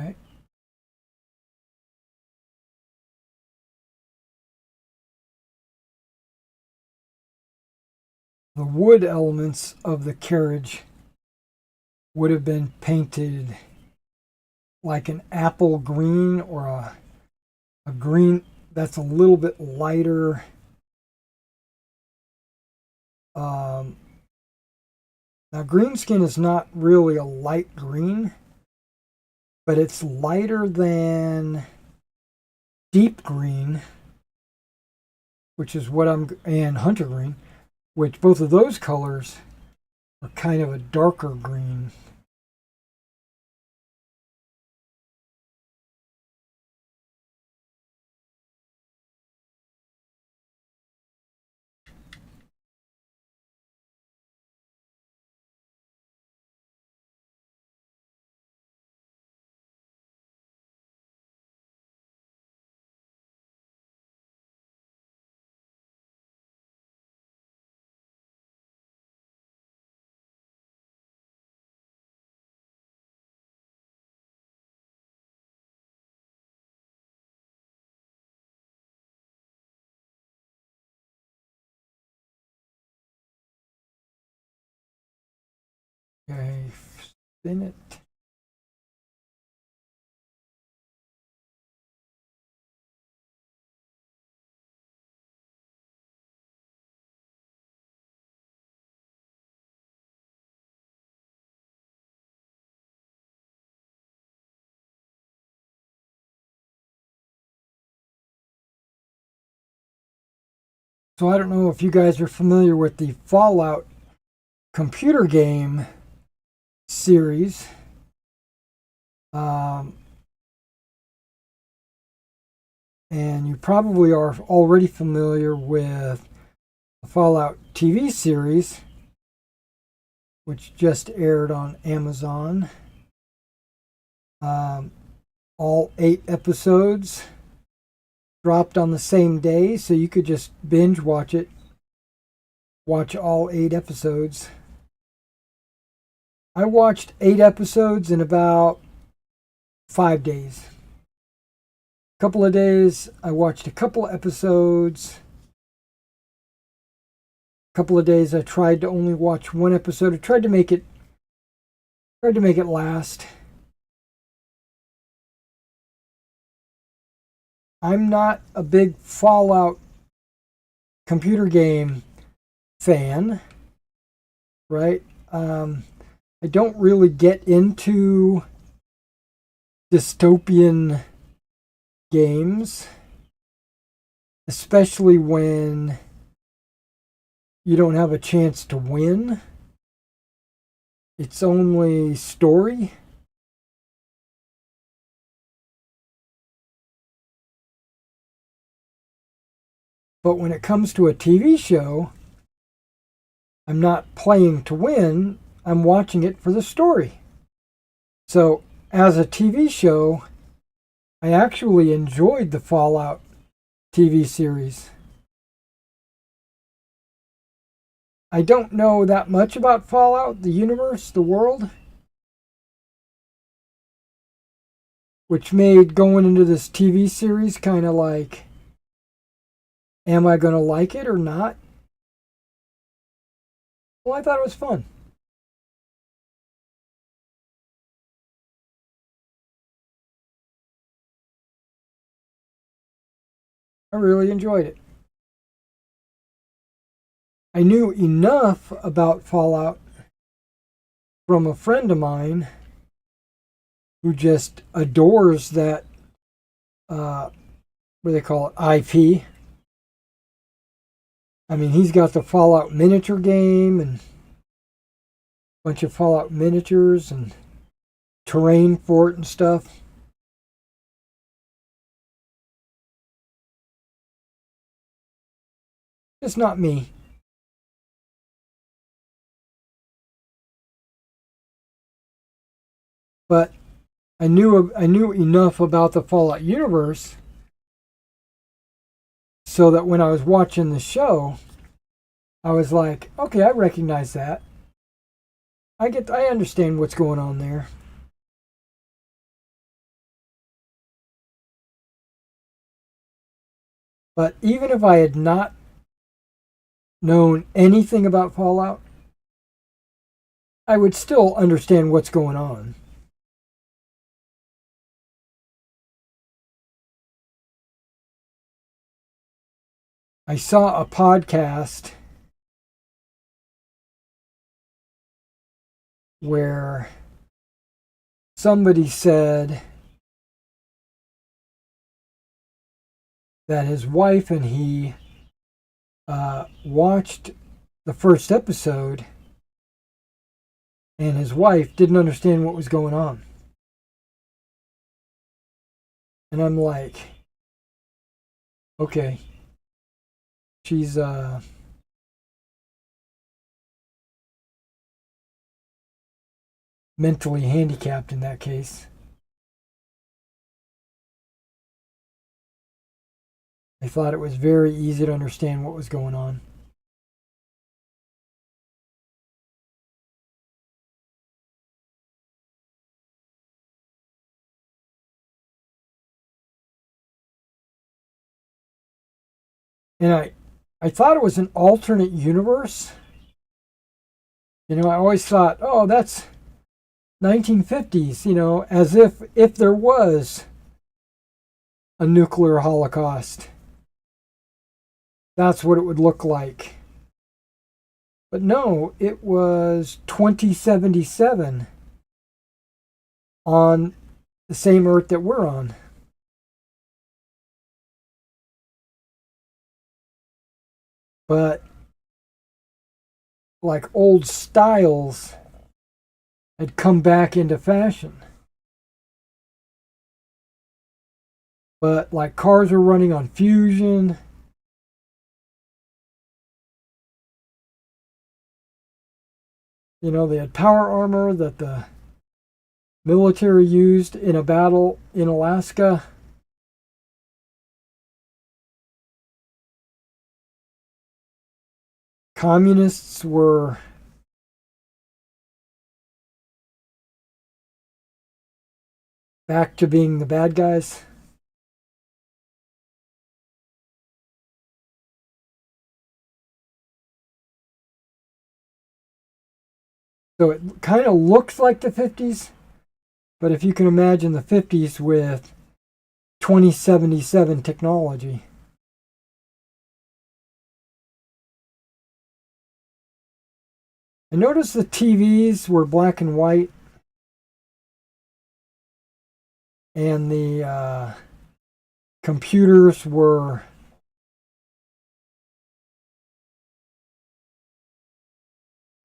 Okay. The wood elements of the carriage would have been painted like an apple green or a green that's a little bit lighter. Now, green skin is not really a light green, but it's lighter than deep green, which is what and hunter green, which both of those colors are kind of a darker green. Okay, spin it. So I don't know if you guys are familiar with the Fallout computer game series. And you probably are already familiar with the Fallout TV series, which just aired on Amazon. All 8 episodes dropped on the same day, so you could just binge watch it. Watch all 8 episodes. I watched 8 episodes in about 5 days. A couple of days, I watched a couple of episodes. A couple of days, I tried to only watch 1 episode. I tried to make it last. I'm not a big Fallout computer game fan, right? I don't really get into dystopian games, especially when you don't have a chance to win. It's only story. But when it comes to a TV show, I'm not playing to win, I'm watching it for the story. So, as a TV show, I actually enjoyed the Fallout TV series. I don't know that much about Fallout, the universe, the world, which made going into this TV series kind of like, am I going to like it or not? Well, I thought it was fun. I really enjoyed it. I knew enough about Fallout from a friend of mine who just adores that, what do they call it, IP. I mean, he's got the Fallout miniature game and a bunch of Fallout miniatures and terrain for it and stuff. It's not me. But I knew enough about the Fallout universe so that when I was watching the show, I was like, okay, I recognize that. I understand what's going on there. But even if I had not known anything about Fallout, I would still understand what's going on. I saw a podcast where somebody said that his wife and he watched the first episode, and his wife didn't understand what was going on. And I'm like, okay, she's mentally handicapped in that case. I thought it was very easy to understand what was going on. And I thought it was an alternate universe. You know, I always thought, oh, that's 1950s, you know, as if there was a nuclear holocaust. That's what it would look like. But no, it was 2077 on the same Earth that we're on. But like old styles had come back into fashion. But like cars are running on fusion. You know, they had power armor that the military used in a battle in Alaska. Communists were back to being the bad guys. So it kind of looks like the 50s, but if you can imagine the 50s with 2077 technology. I noticed the TVs were black and white, and the computers were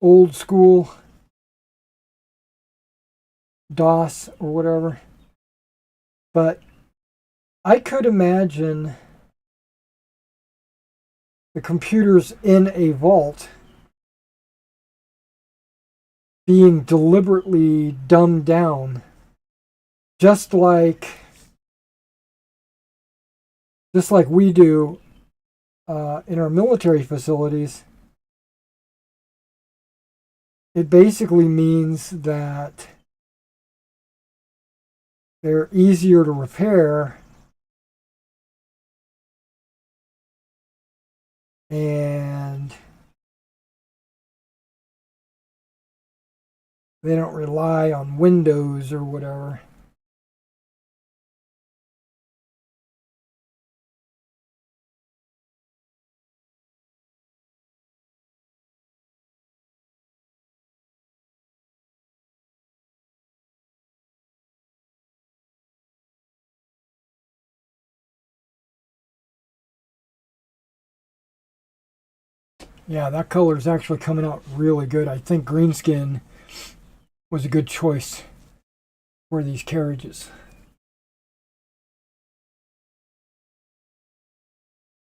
old school, DOS or whatever. But I could imagine the computers in a vault being deliberately dumbed down, just like we do in our military facilities. It basically means that they're easier to repair and they don't rely on Windows or whatever. Yeah, that color is actually coming out really good. I think greenskin was a good choice for these carriages.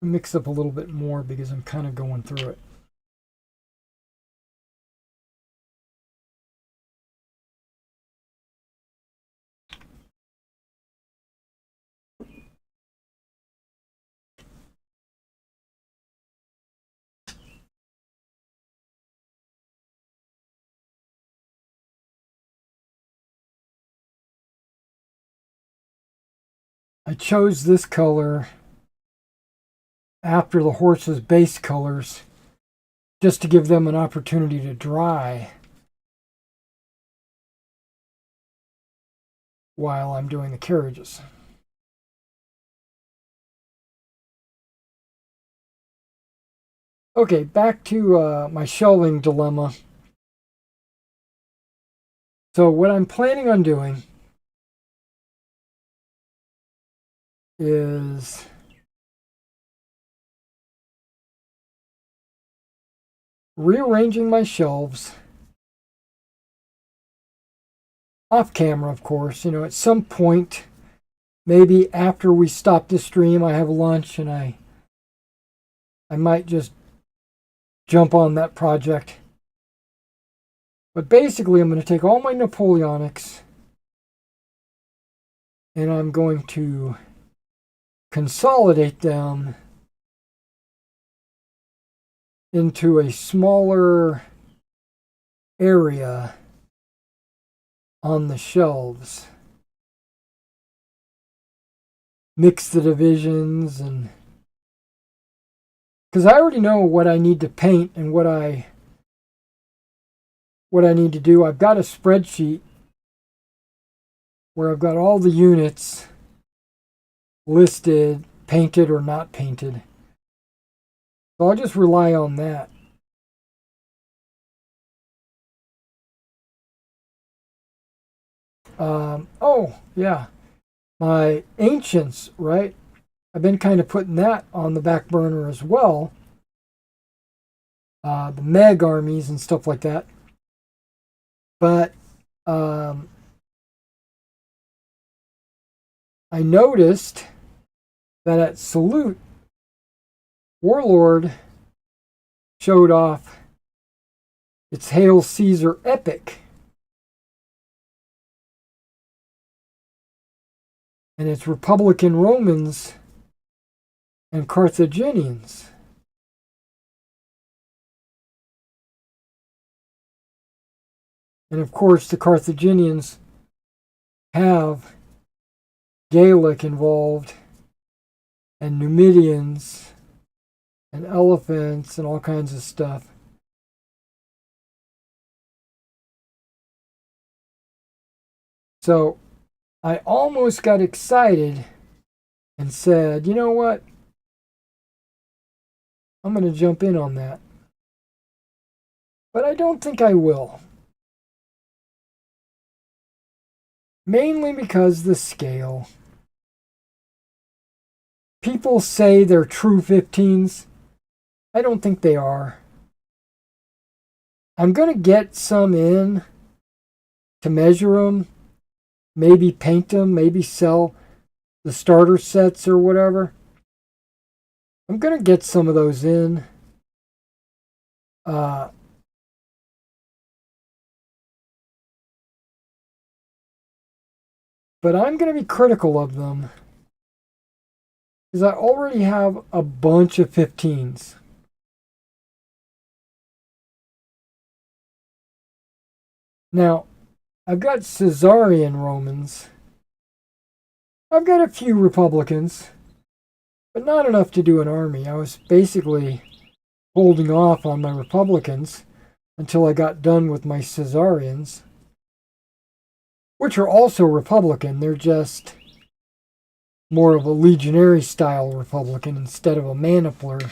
Mix up a little bit more because I'm kind of going through it. I chose this color after the horse's base colors just to give them an opportunity to dry while I'm doing the carriages. Okay, back to my shelving dilemma. So what I'm planning on doing is rearranging my shelves off camera, of course. You know, at some point, maybe after we stop the stream, I have lunch and I might just jump on that project. But basically, I'm going to take all my Napoleonics and I'm going to consolidate them into a smaller area on the shelves. Mix the divisions, and because I already know what I need to paint and what I need to do. I've got a spreadsheet where I've got all the units listed, painted or not painted. So I'll just rely on that. Oh, yeah. My ancients, right? I've been kind of putting that on the back burner as well. The Meg armies and stuff like that. But I noticed that at Salute, Warlord showed off its Hail Caesar epic. And it's Republican Romans and Carthaginians. And of course, the Carthaginians have Gaelic involved, and Numidians, and elephants, and all kinds of stuff. So I almost got excited and said, you know what? I'm going to jump in on that. But I don't think I will. Mainly because the scale. People say they're true 15s. I don't think they are. I'm going to get some in to measure them, maybe paint them, maybe sell the starter sets or whatever. I'm going to get some of those in. But I'm going to be critical of them because I already have a bunch of 15s. Now, I've got Caesarian Romans. I've got a few Republicans, but not enough to do an army. I was basically holding off on my Republicans until I got done with my Caesarians, which are also Republican. They're just more of a legionary style Republican instead of a Manipler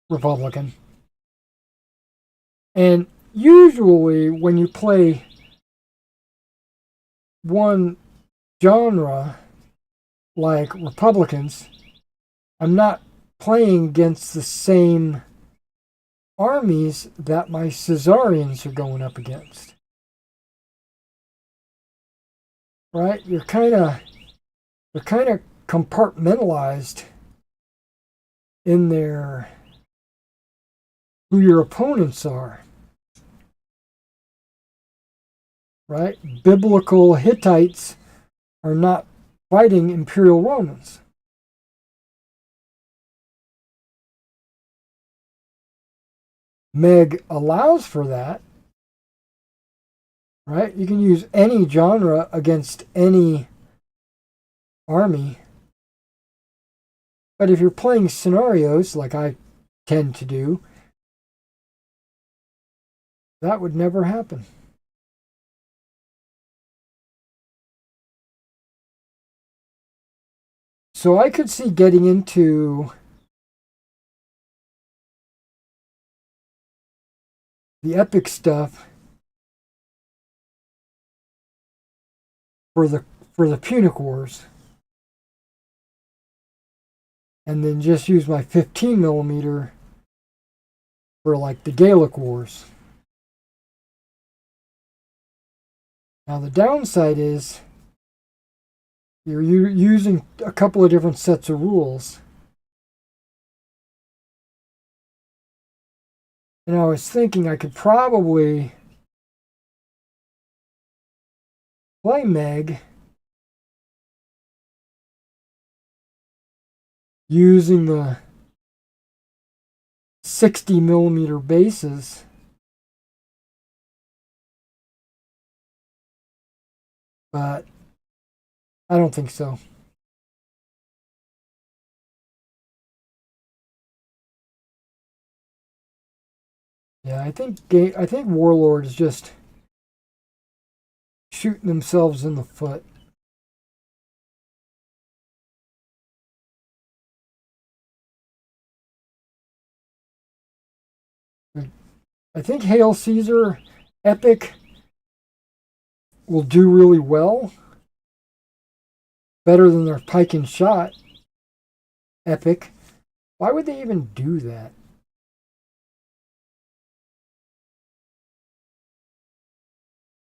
Republican. And usually when you play one genre like Republicans, I'm not playing against the same armies that my Caesarians are going up against. Right? They're kind of compartmentalized in their who your opponents are. Right? Biblical Hittites are not fighting Imperial Romans. Meg allows for that. Right? You can use any genre against any army. But if you're playing scenarios like I tend to do, that would never happen. So I could see getting into the epic stuff for the Punic Wars, and then just use my 15 millimeter for like the Gaelic Wars. Now the downside is you're using a couple of different sets of rules. And I was thinking I could probably play Meg using the 60 millimeter bases, but I don't think so. Yeah, I think Warlord is just shooting themselves in the foot. I think Hail Caesar Epic will do really well. Better than their Pike and Shot Epic. Why would they even do that?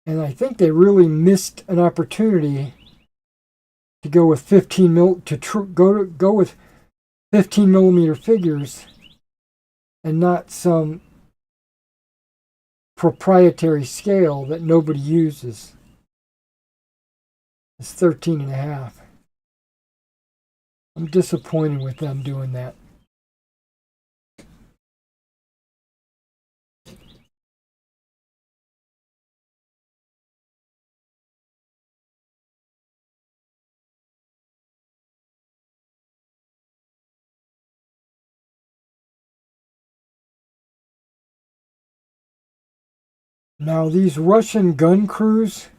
And I think they really missed an opportunity to go with 15 mil go with 15 millimeter figures and not some proprietary scale that nobody uses. It's 13.5. I'm disappointed with them doing that. Now these Russian gun crews,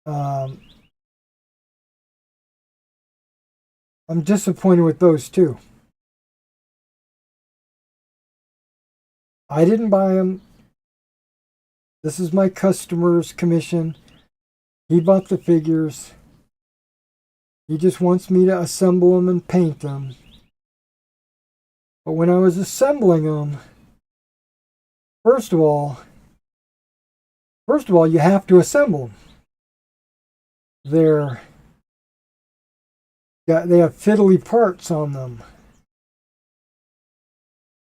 I'm disappointed with those too. I didn't buy them. This is my customer's commission. He bought the figures. He just wants me to assemble them and paint them. But when I was assembling them, first of all, you have to assemble them. They have fiddly parts on them.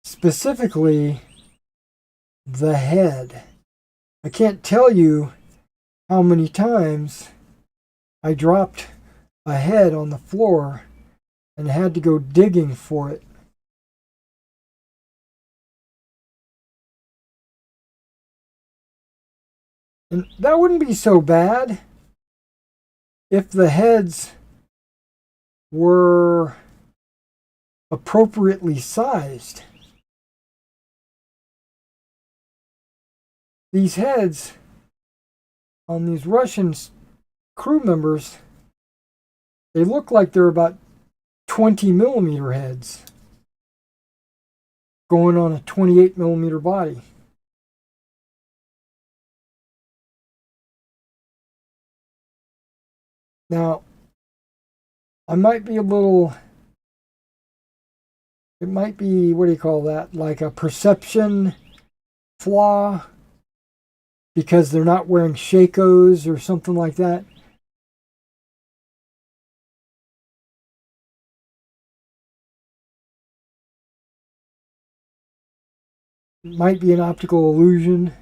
Specifically, the head. I can't tell you how many times I dropped a head on the floor and had to go digging for it. And that wouldn't be so bad if the heads were appropriately sized. These heads on these Russian crew members, they look like they're about 20mm heads going on a 28mm body. Now, I might be a little, it might be, what do you call that? Like a perception flaw because they're not wearing Shakos or something like that. It might be an optical illusion.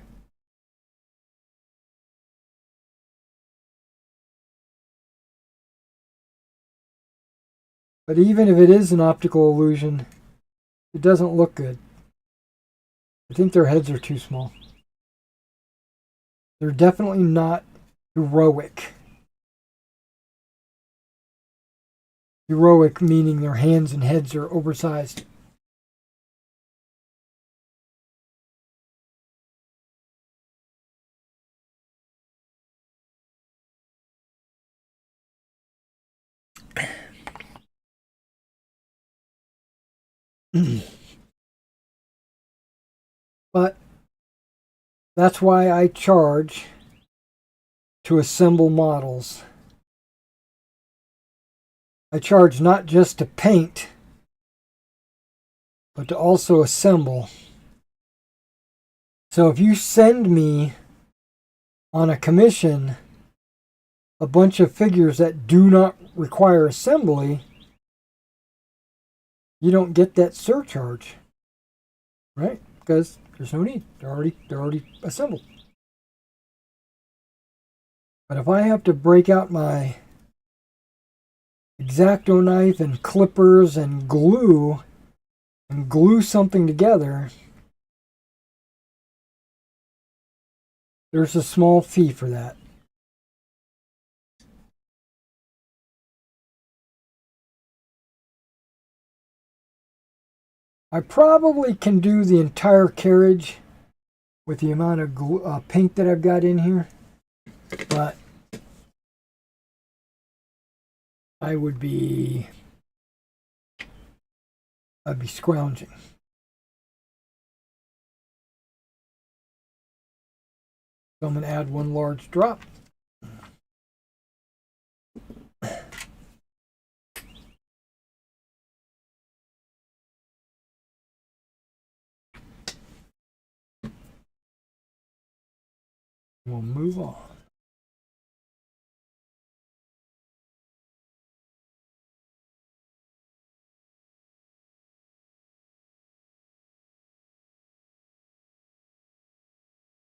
But even if it is an optical illusion, it doesn't look good. I think their heads are too small. They're definitely not heroic. Heroic meaning their hands and heads are oversized. But that's why I charge to assemble models. I charge not just to paint, but to also assemble. So if you send me on a commission a bunch of figures that do not require assembly, you don't get that surcharge, right? Because there's no need. They're already assembled. But if I have to break out my X-Acto knife and clippers and glue something together, there's a small fee for that. I probably can do the entire carriage with the amount of paint that I've got in here, but I'd be scrounging. So I'm going to add one large drop. We'll move on.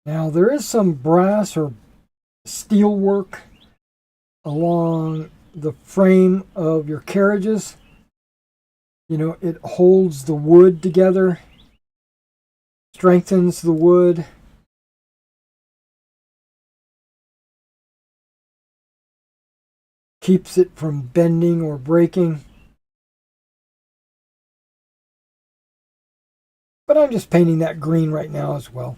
Now there is some brass or steel work along the frame of your carriages. You know, it holds the wood together, strengthens the wood. Keeps it from bending or breaking. But I'm just painting that green right now as well,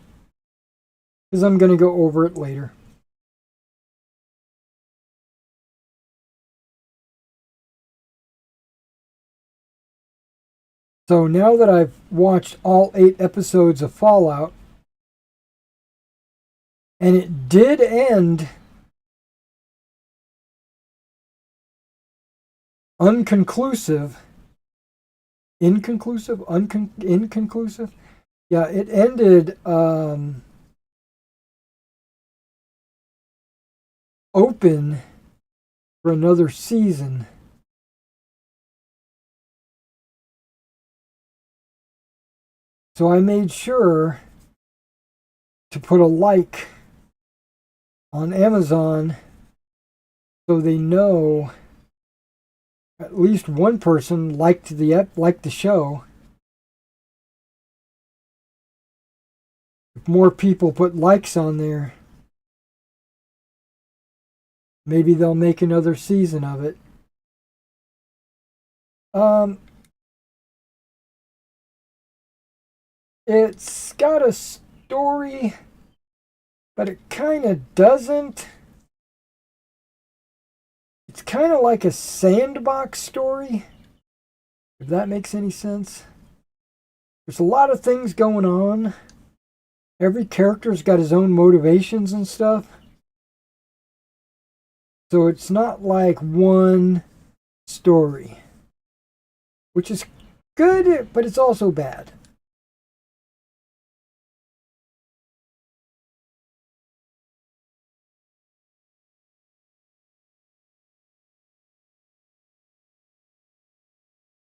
because I'm going to go over it later. So now that I've watched all 8 episodes of Fallout, and it did end inconclusive. Yeah, it ended open for another season. So I made sure to put a like on Amazon so they know at least one person liked the show. If more people put likes on there, maybe they'll make another season of it. It's got a story, but it kind of doesn't. It's kind of like a sandbox story, if that makes any sense. There's a lot of things going on. Every character's got his own motivations and stuff. So it's not like one story, which is good, but it's also bad.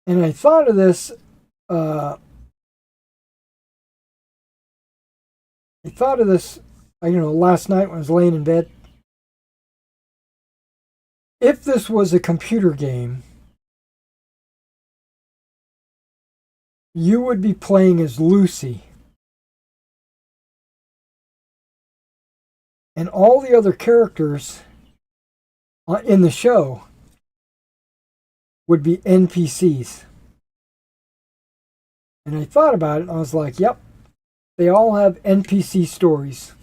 And I thought of this. Last night when I was laying in bed. If this was a computer game, you would be playing as Lucy. And all the other characters in the show would be NPCs. And I thought about it and I was like, yep, they all have NPC stories.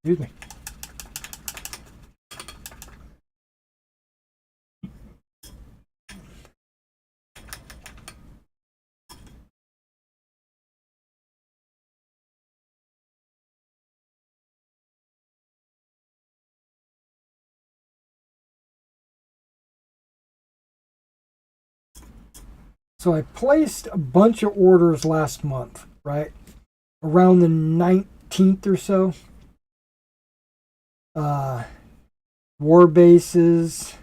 Excuse me. So I placed a bunch of orders last month, right? Around the 19th or so. War bases,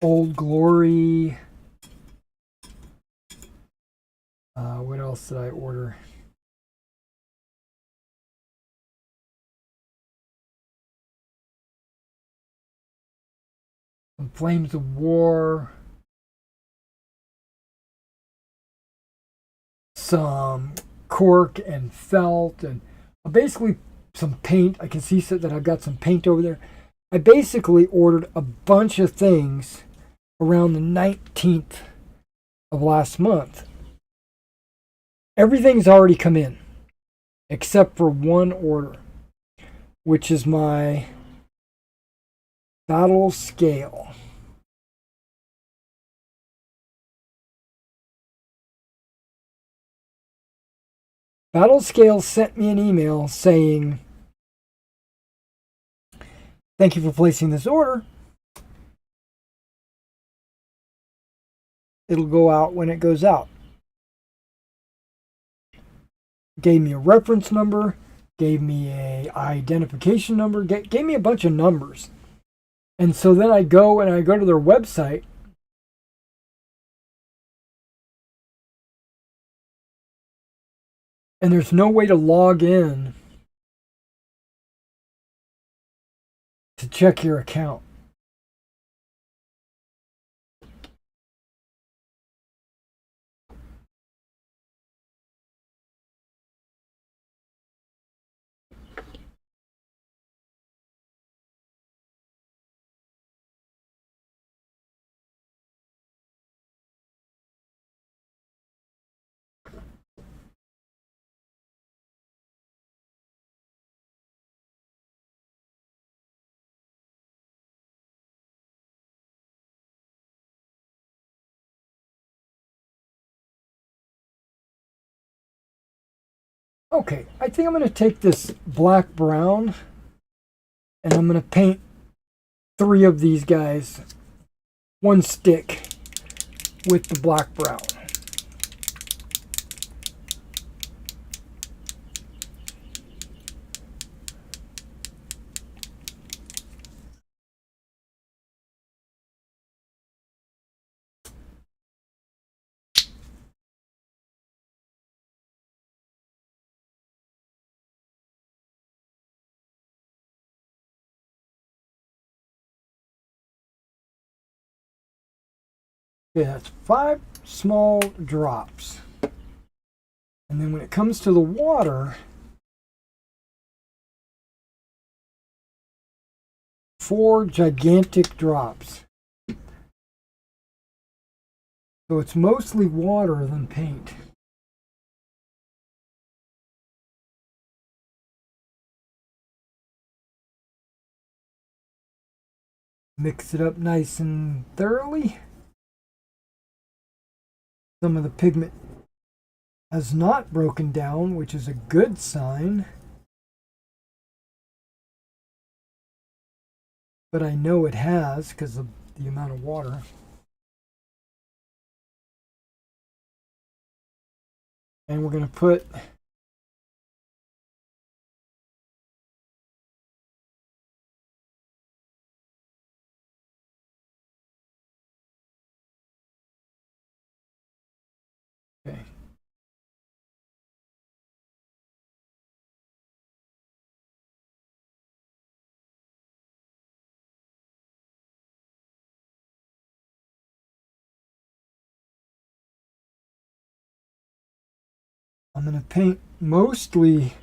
Old Glory. What else did I order? Some Flames of War. Some cork and felt, and basically some paint. I can see that I've got some paint over there. I basically ordered a bunch of things around the 19th of last month. Everything's already come in except for one order, which is my battle scale. Battle Scale sent me an email saying, thank you for placing this order. It'll go out when it goes out. Gave me a reference number, gave me a identification number, gave me a bunch of numbers. And so then I go to their website, and there's no way to log in to check your account. Okay, I think I'm going to take this black brown and I'm going to paint 3 of these guys, 1 stick with the black brown. Okay, that's 5 small drops. And then when it comes to the water, 4 gigantic drops. So it's mostly water than paint. Mix it up nice and thoroughly. Some of the pigment has not broken down, which is a good sign. But I know it has because of the amount of water. And we're going to put okay. I'm going to paint mostly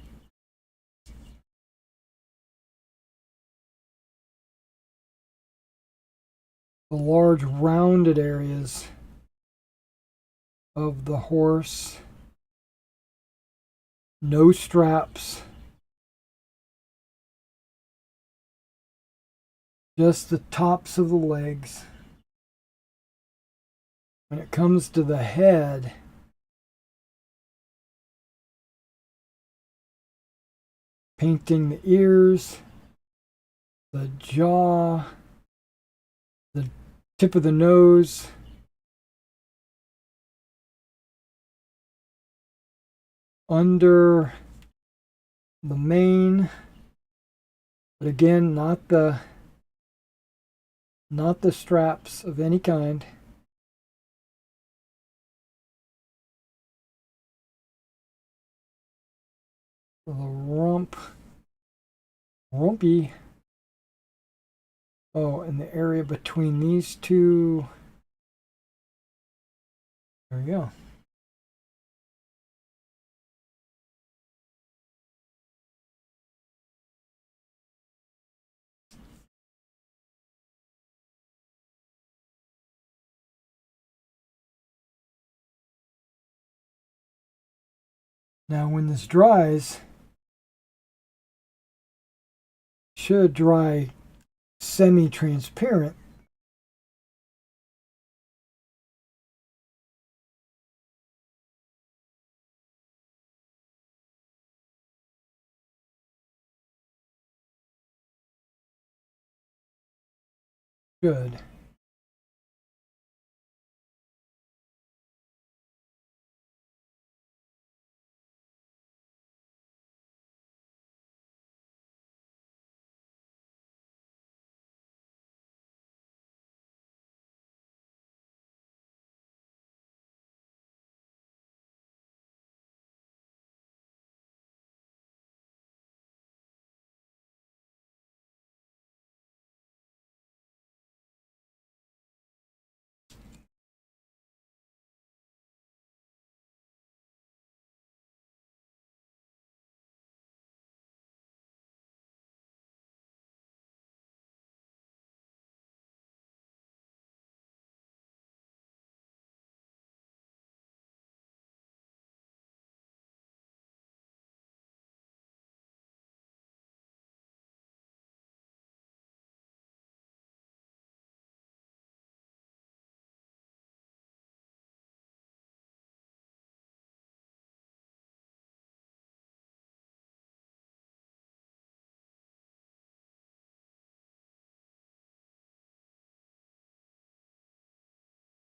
the large rounded areas of the horse. No straps. Just the tops of the legs. When it comes to the head, painting the ears, the jaw, the tip of the nose, under the mane, but again, not the straps of any kind. The rumpy. Oh, and the area between these two. There we go. Now when this dries, should dry semi-transparent. Good.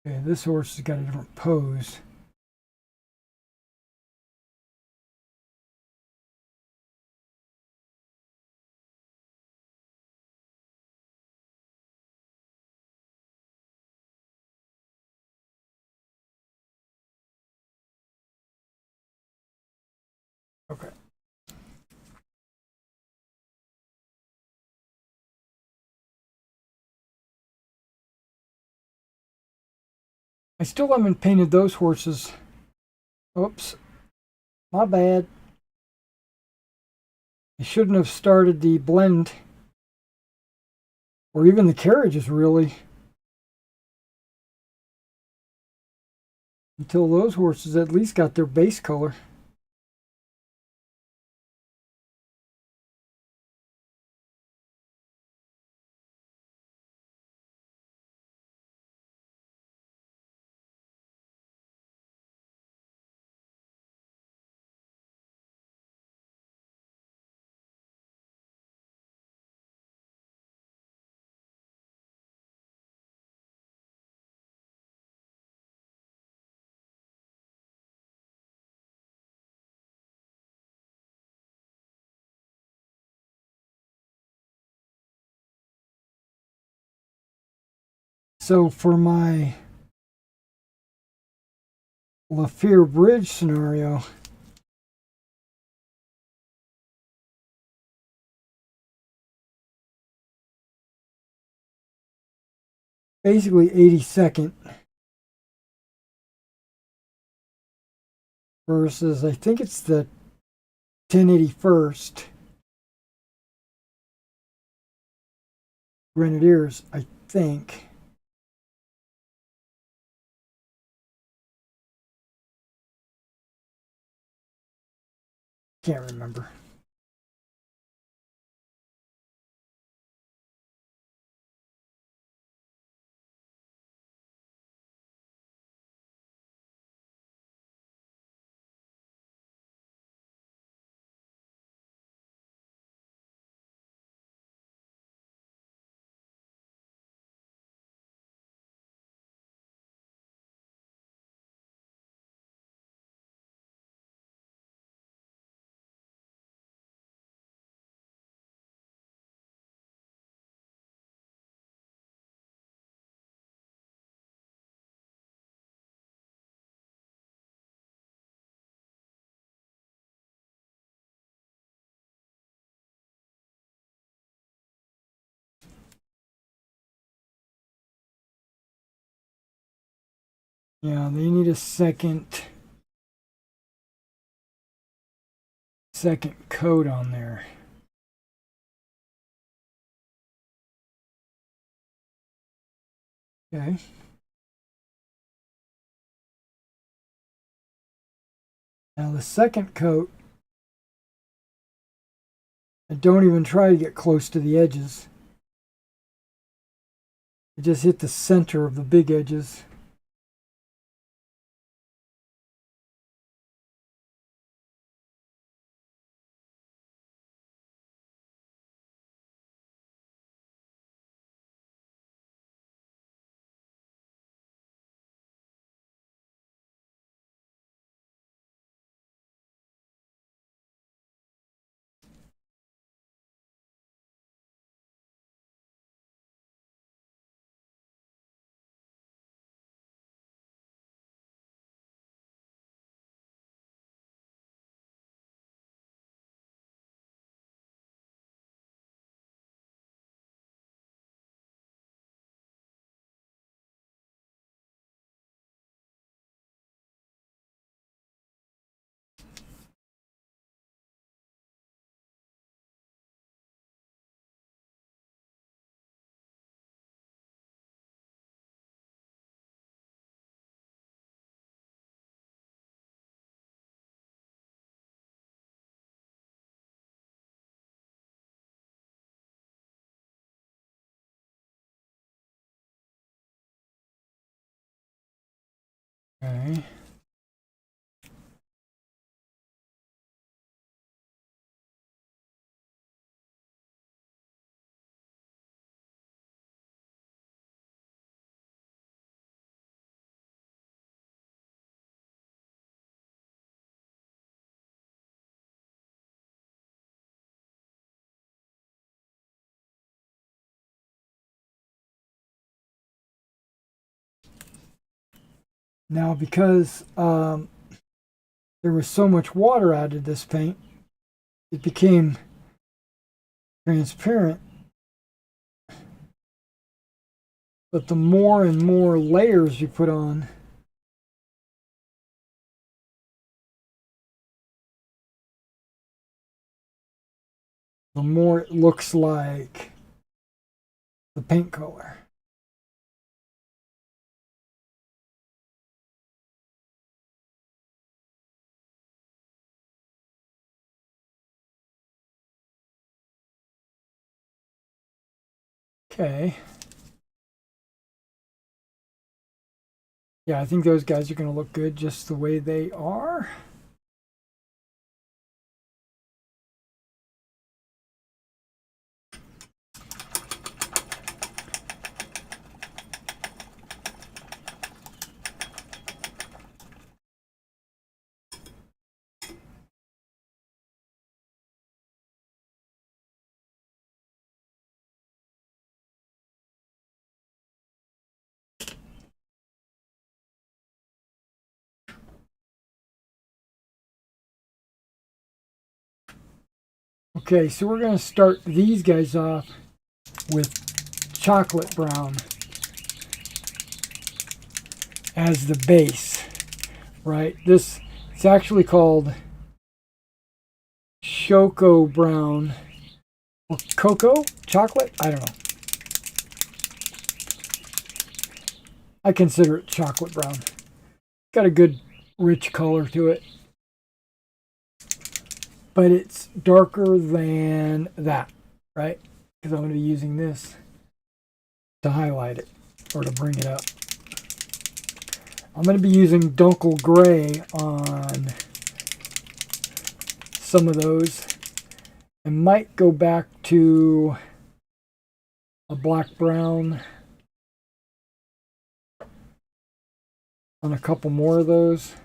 Okay, this horse has got a different pose. Okay. I still haven't painted those horses. Oops. My bad. I shouldn't have started the blend. Or even the carriages, really. Until those horses at least got their base color. So for my Lafayette Bridge scenario, basically 82nd versus I think it's the 1081st Grenadiers, I think. Can't remember. Yeah, they need a second coat on there. Okay. Now the second coat, I don't even try to get close to the edges. I just hit the center of the big edges. Okay. Now, because there was so much water added to this paint, it became transparent. But the more and more layers you put on, the more it looks like the paint color. Okay. Yeah, I think those guys are going to look good just the way they are. Okay, so we're going to start these guys off with chocolate brown as the base, right? This, it's actually called Choco Brown or Cocoa Chocolate. I don't know. I consider it chocolate brown. Got a good rich color to it, but it's darker than that, right? Because I'm going to be using this to highlight it or to bring it up. I'm going to be using Dunkel Gray on some of those and might go back to a black brown on a couple more of those.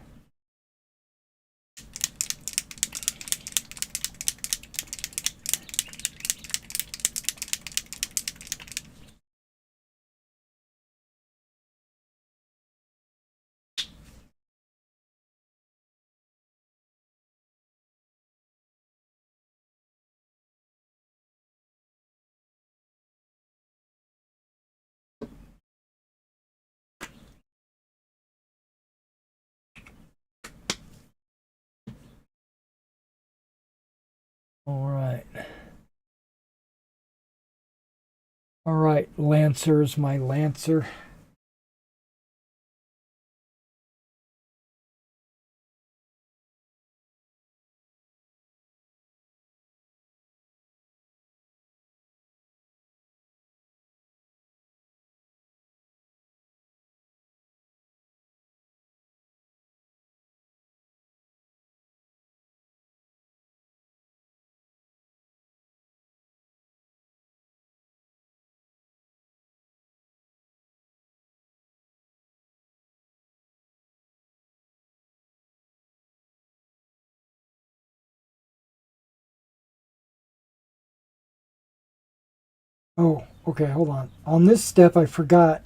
All right. All right, Lancer's my Lancer. Oh, okay, hold on. On this step, I forgot.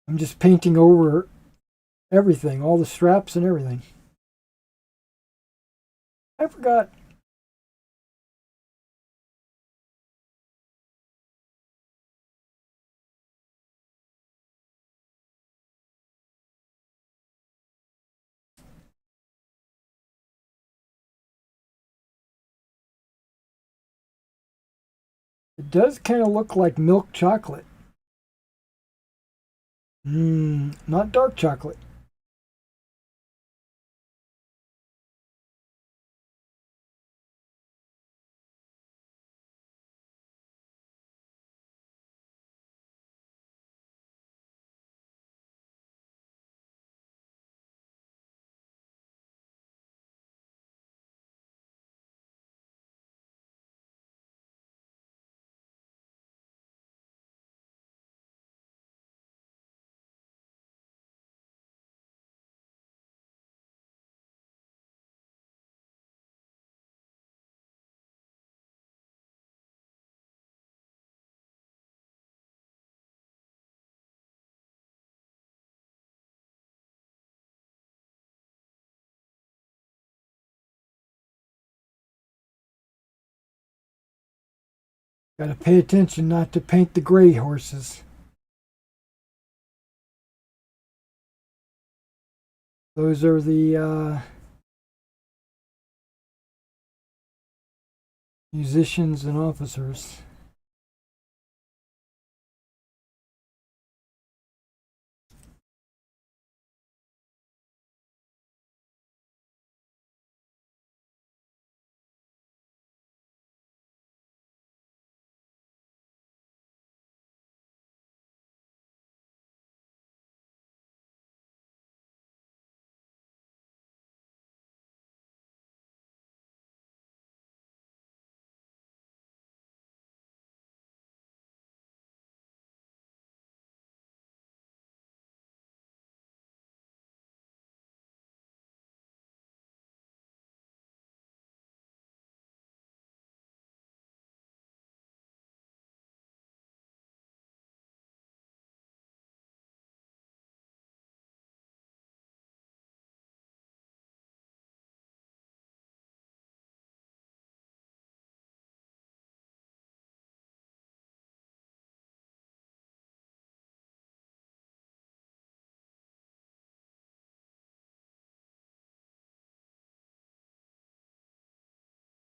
I'm just painting over everything, all the straps and everything. I forgot. It does kind of look like milk chocolate. Not dark chocolate. Gotta pay attention not to paint the gray horses. Those are the musicians and officers.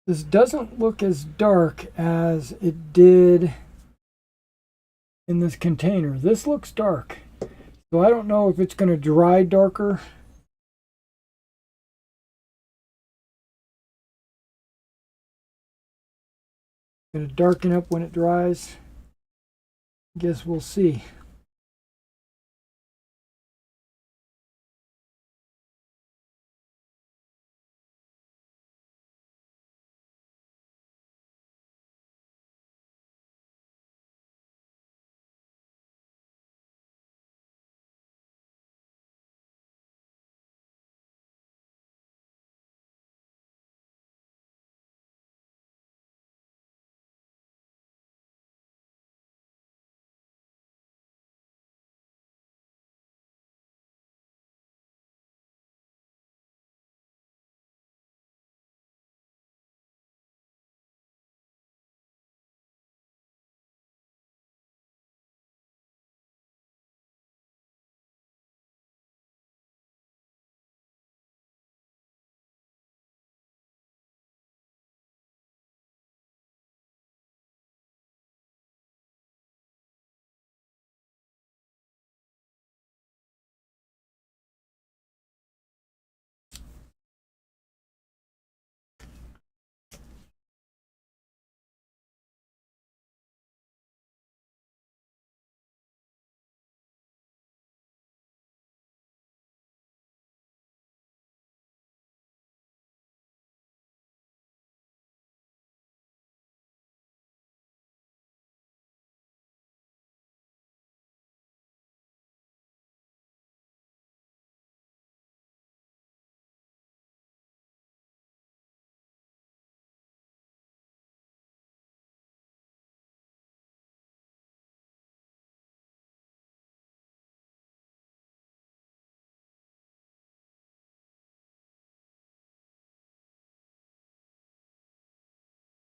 This doesn't look as dark as it did in this container. This looks dark. So I don't know if it's going to dry darker. Going to darken up when it dries. Guess we'll see.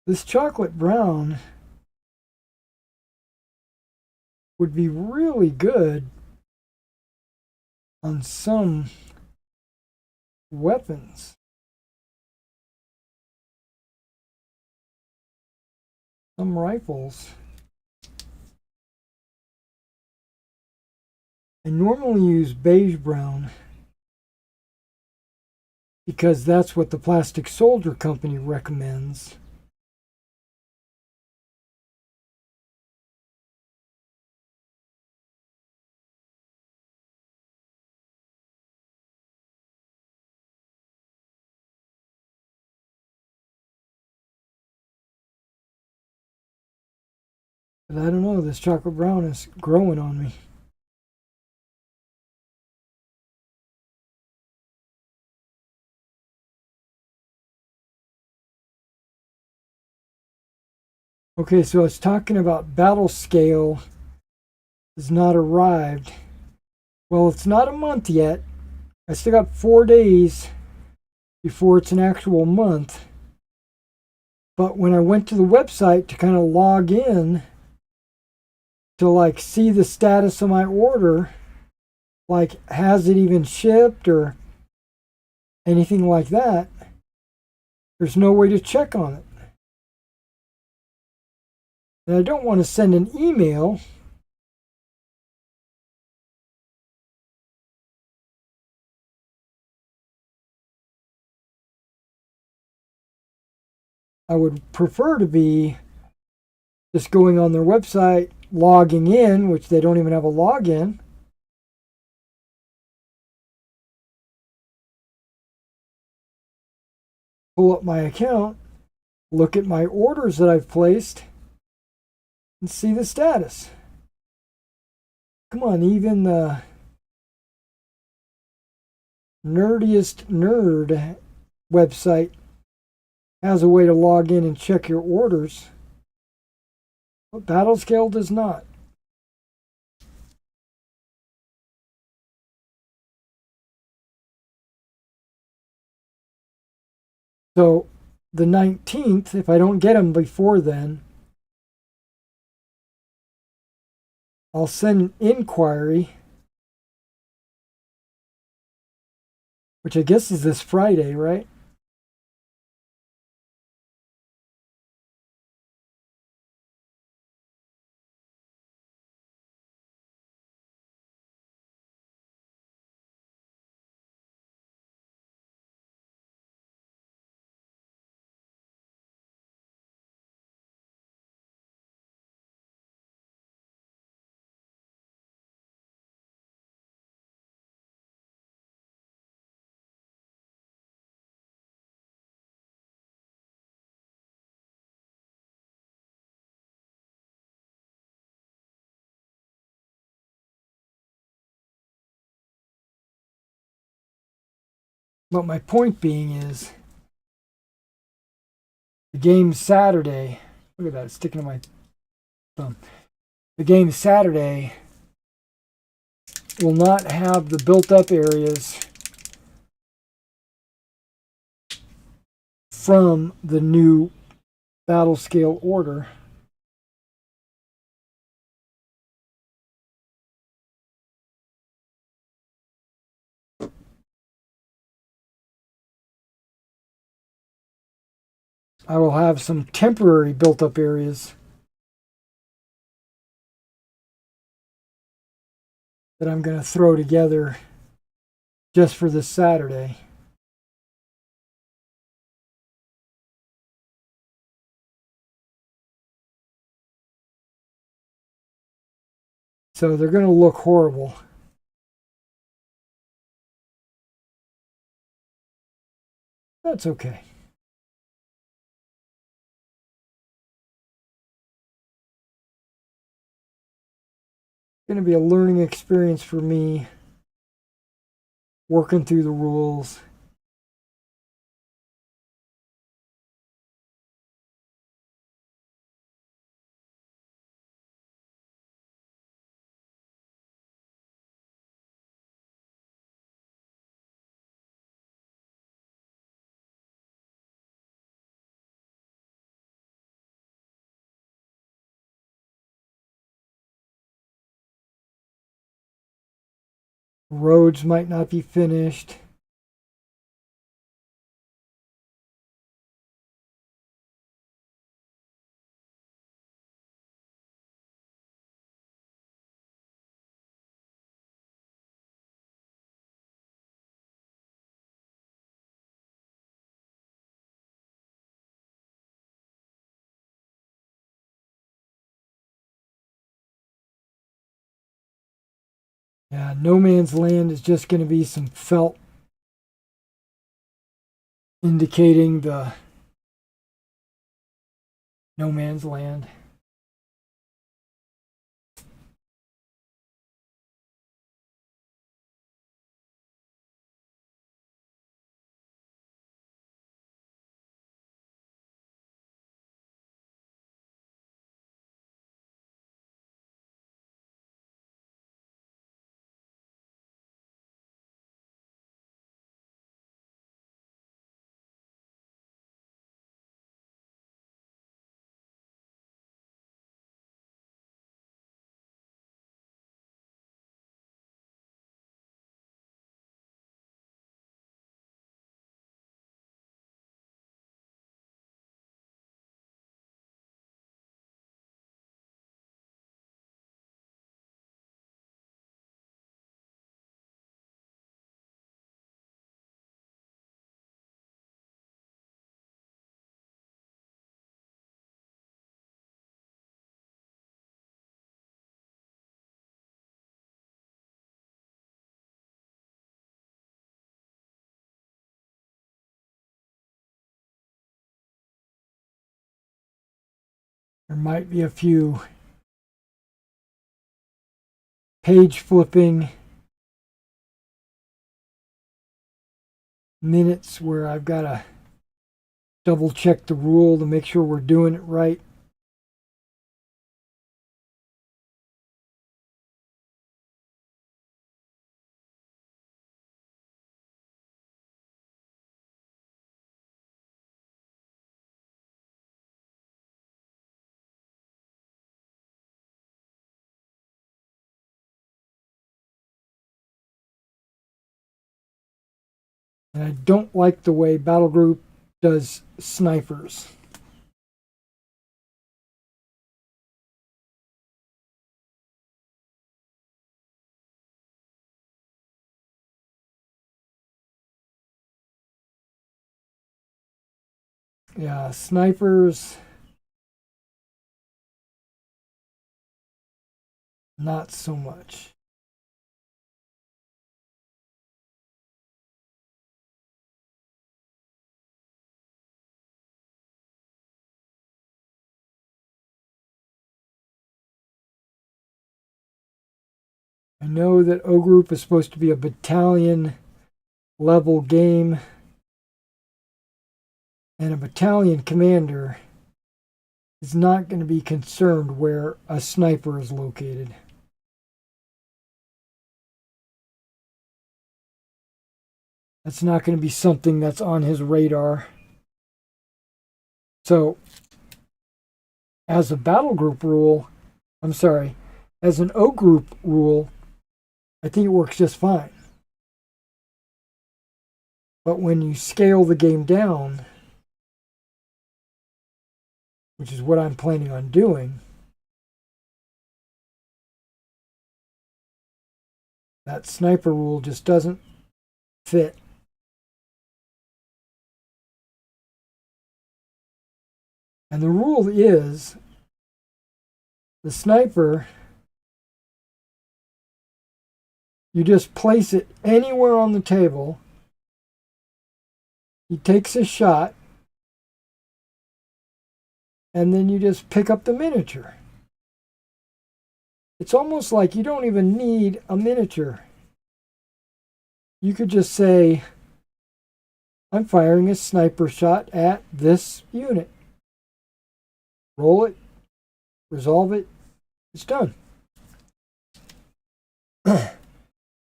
This chocolate brown would be really good on some weapons. Some rifles. I normally use beige brown because that's what the Plastic Soldier Company recommends. But I don't know, this chocolate brown is growing on me. Okay, so I was talking about battle scale has not arrived. Well, it's not a month yet. I still got 4 days before it's an actual month. But when I went to the website to kind of log in to like see the status of my order, like has it even shipped or anything like that, there's no way to check on it. And I don't want to send an email I would prefer to be just going on their website, logging in, which they don't even have a login. Pull up my account, look at my orders that I've placed, and see the status. Come on, even the nerdiest nerd website has a way to log in and check your orders, but Battlescale does not. So the 19th, if I don't get them before then, I'll send an inquiry, which I guess is this Friday, right? But my point being is the game Saturday, look at that, it's sticking to my thumb. The game Saturday will not have the built up areas from the new battle scale order. I will have some temporary built up areas that I'm going to throw together just for this Saturday. So they're going to look horrible. That's okay. It's going to be a learning experience for me, working through the rules. Roads might not be finished. Yeah, no man's land is just going to be some felt indicating the no man's land. There might be a few page flipping minutes where I've got to double check the rule to make sure we're doing it right. And I don't like the way Battle Group does snipers. Yeah, snipers, not so much. I know that O Group is supposed to be a battalion level game, and a battalion commander is not going to be concerned where a sniper is located. That's not going to be something that's on his radar. So, as a battle group rule, as an O group rule, I think it works just fine. But when you scale the game down, which is what I'm planning on doing, that sniper rule just doesn't fit. And the rule is the sniper, you just place it anywhere on the table. He takes a shot, and then you just pick up the miniature. It's almost like you don't even need a miniature. You could just say, I'm firing a sniper shot at this unit. Roll it, resolve it, it's done.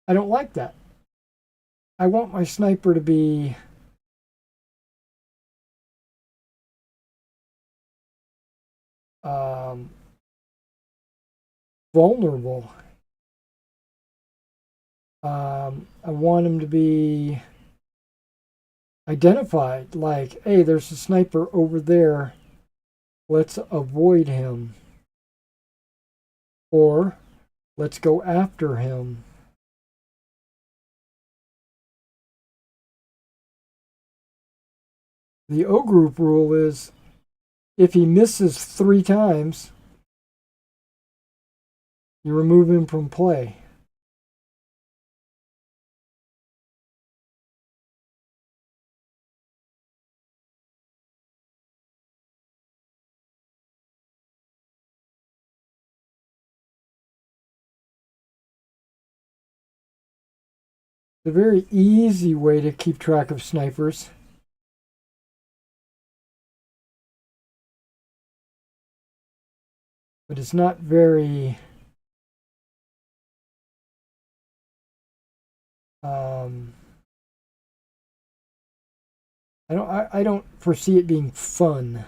I don't like that. I want my sniper to be vulnerable. I want him to be identified, like, hey, there's a sniper over there. Let's avoid him. Or let's go after him. The O group rule is if he misses 3 times, you remove him from play. It's a very easy way to keep track of snipers. But it's not very I don't foresee it being fun.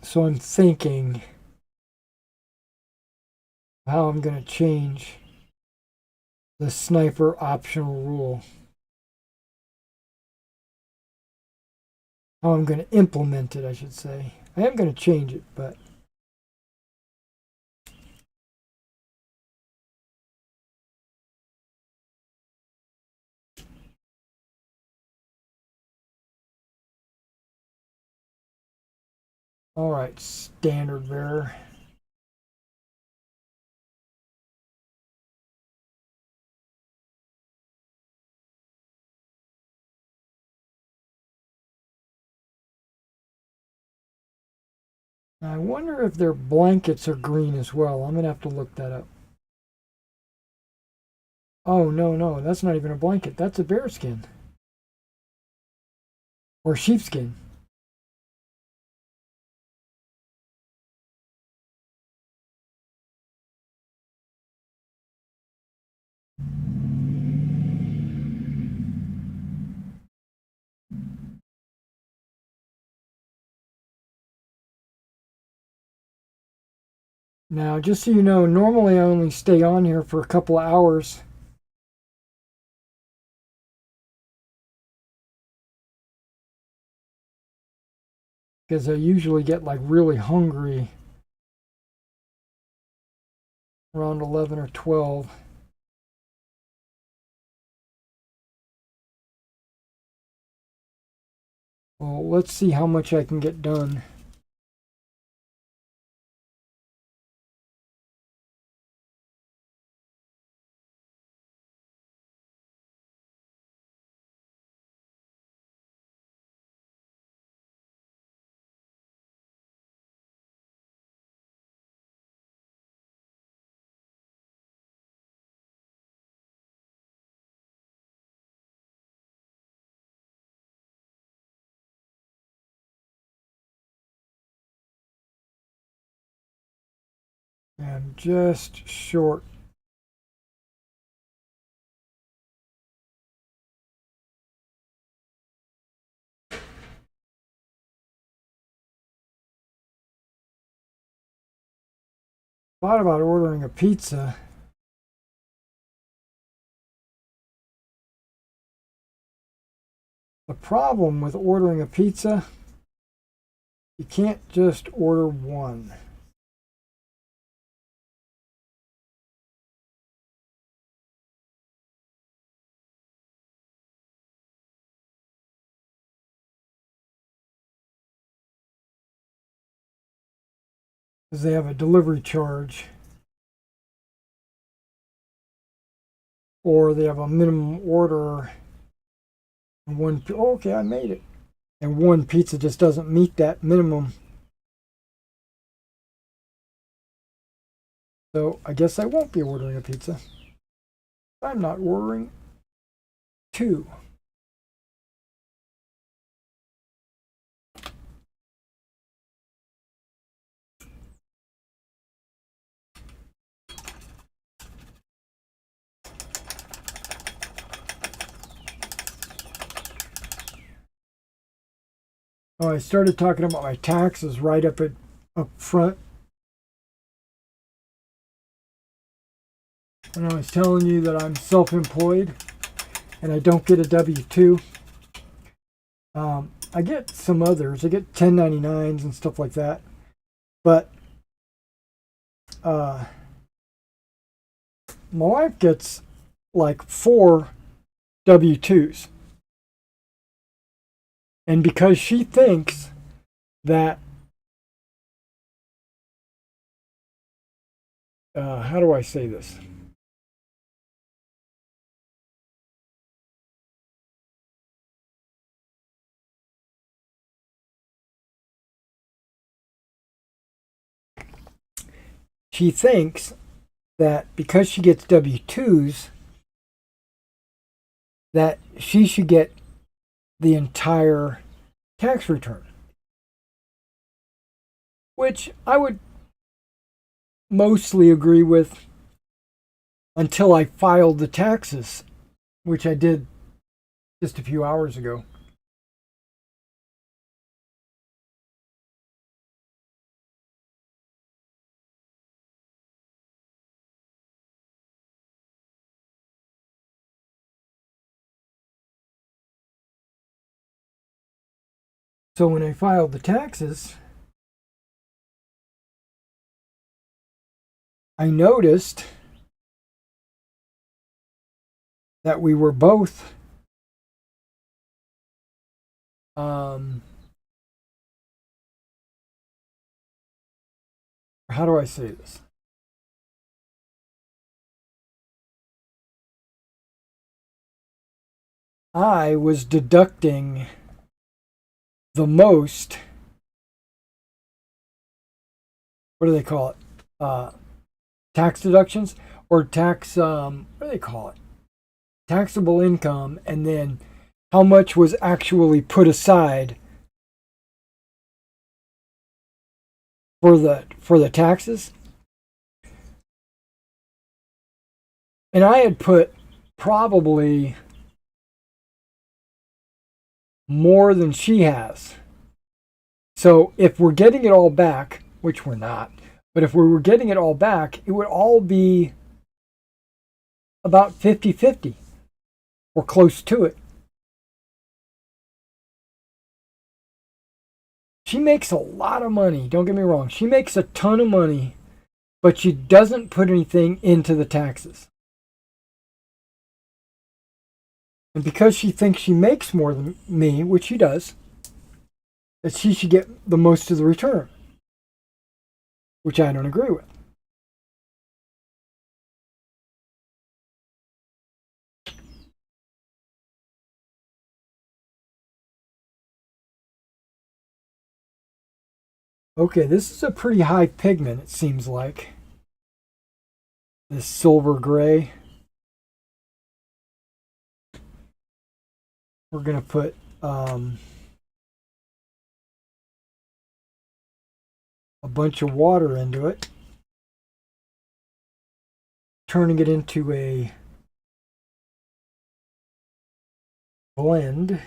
So I'm thinking how I'm going to change the sniper optional rule. How I'm going to implement it, I should say. I am going to change it, but All right, standard bearer. I wonder if their blankets are green as well. I'm gonna have to look that up. Oh, no, no, that's not even a blanket. That's a bear skin. Or sheepskin. Now, just so you know, normally I only stay on here for a couple of hours. Because I usually get like really hungry around 11 or 12. Well, let's see how much I can get done. I'm just short. Thought about ordering a pizza. The problem with ordering a pizza, you can't just order one. Because they have a delivery charge. Or they have a minimum order. And okay, I made it. And one pizza just doesn't meet that minimum. So I guess I won't be ordering a pizza. I'm not ordering two. Oh, I started talking about my taxes right up front. And I was telling you that I'm self-employed and I don't get a W-2. I get some others. I get 1099s and stuff like that. But my wife gets like 4 W-2s. And because she thinks that, how do I say this? She thinks that because she gets W-2s, that she should get the entire tax return, which I would mostly agree with until I filed the taxes, which I did just a few hours ago. So when I filed the taxes, I noticed that we were both um, how do I say this? I was deducting the most, what do they call it? Tax deductions or tax, what do they call it? Taxable income, and then how much was actually put aside for the taxes. And I had put probably more than she has. So if we're getting it all back, which we're not, but if we were getting it all back, it would all be about 50-50 or close to it. She makes a lot of money, don't get me wrong. She makes a ton of money, but she doesn't put anything into the taxes. And because she thinks she makes more than me, which she does, that she should get the most of the return, which I don't agree with. Okay, this is a pretty high pigment, it seems like. This silver gray. We're going to put a bunch of water into it, turning it into a blend.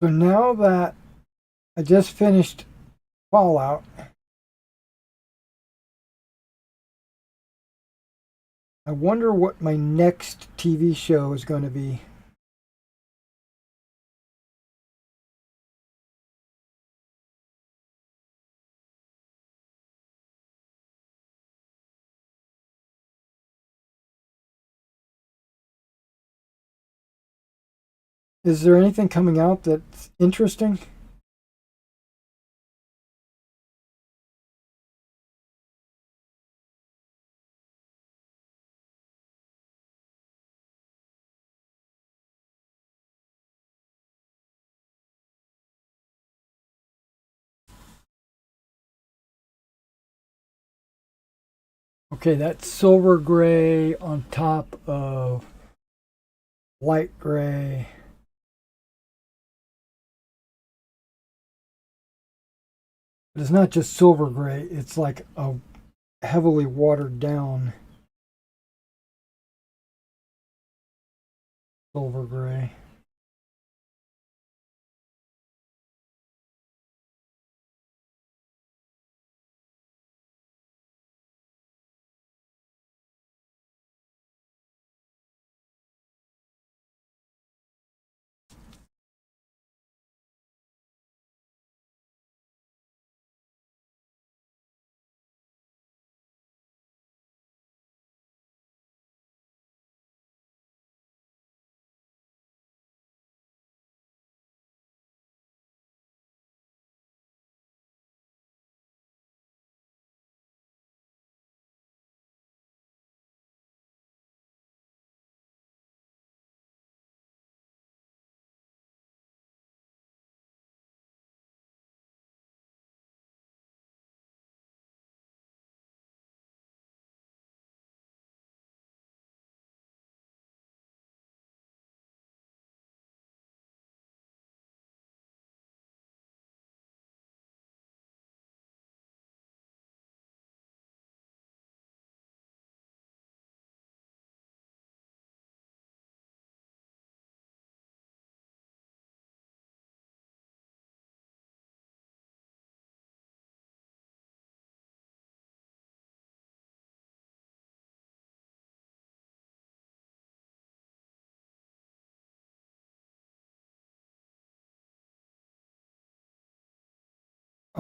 So now that I just finished Fallout, I wonder what my next TV show is going to be. Is there anything coming out that's interesting? Okay, that's silver gray on top of light gray. But it's not just silver gray, it's like a heavily watered down silver gray.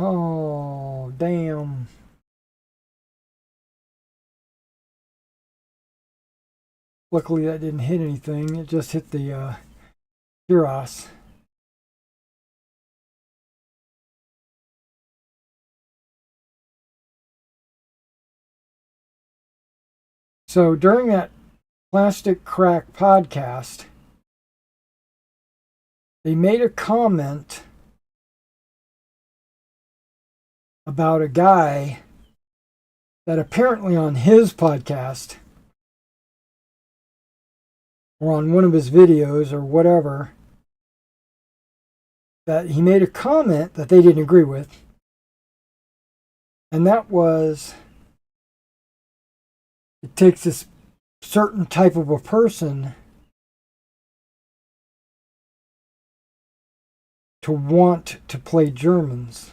Oh, damn. Luckily that didn't hit anything. It just hit the Cuirass. So during that Plastic Crack podcast, they made a comment about a guy that apparently on his podcast or on one of his videos or whatever, that he made a comment that they didn't agree with. And that was, it takes this certain type of a person to want to play Germans.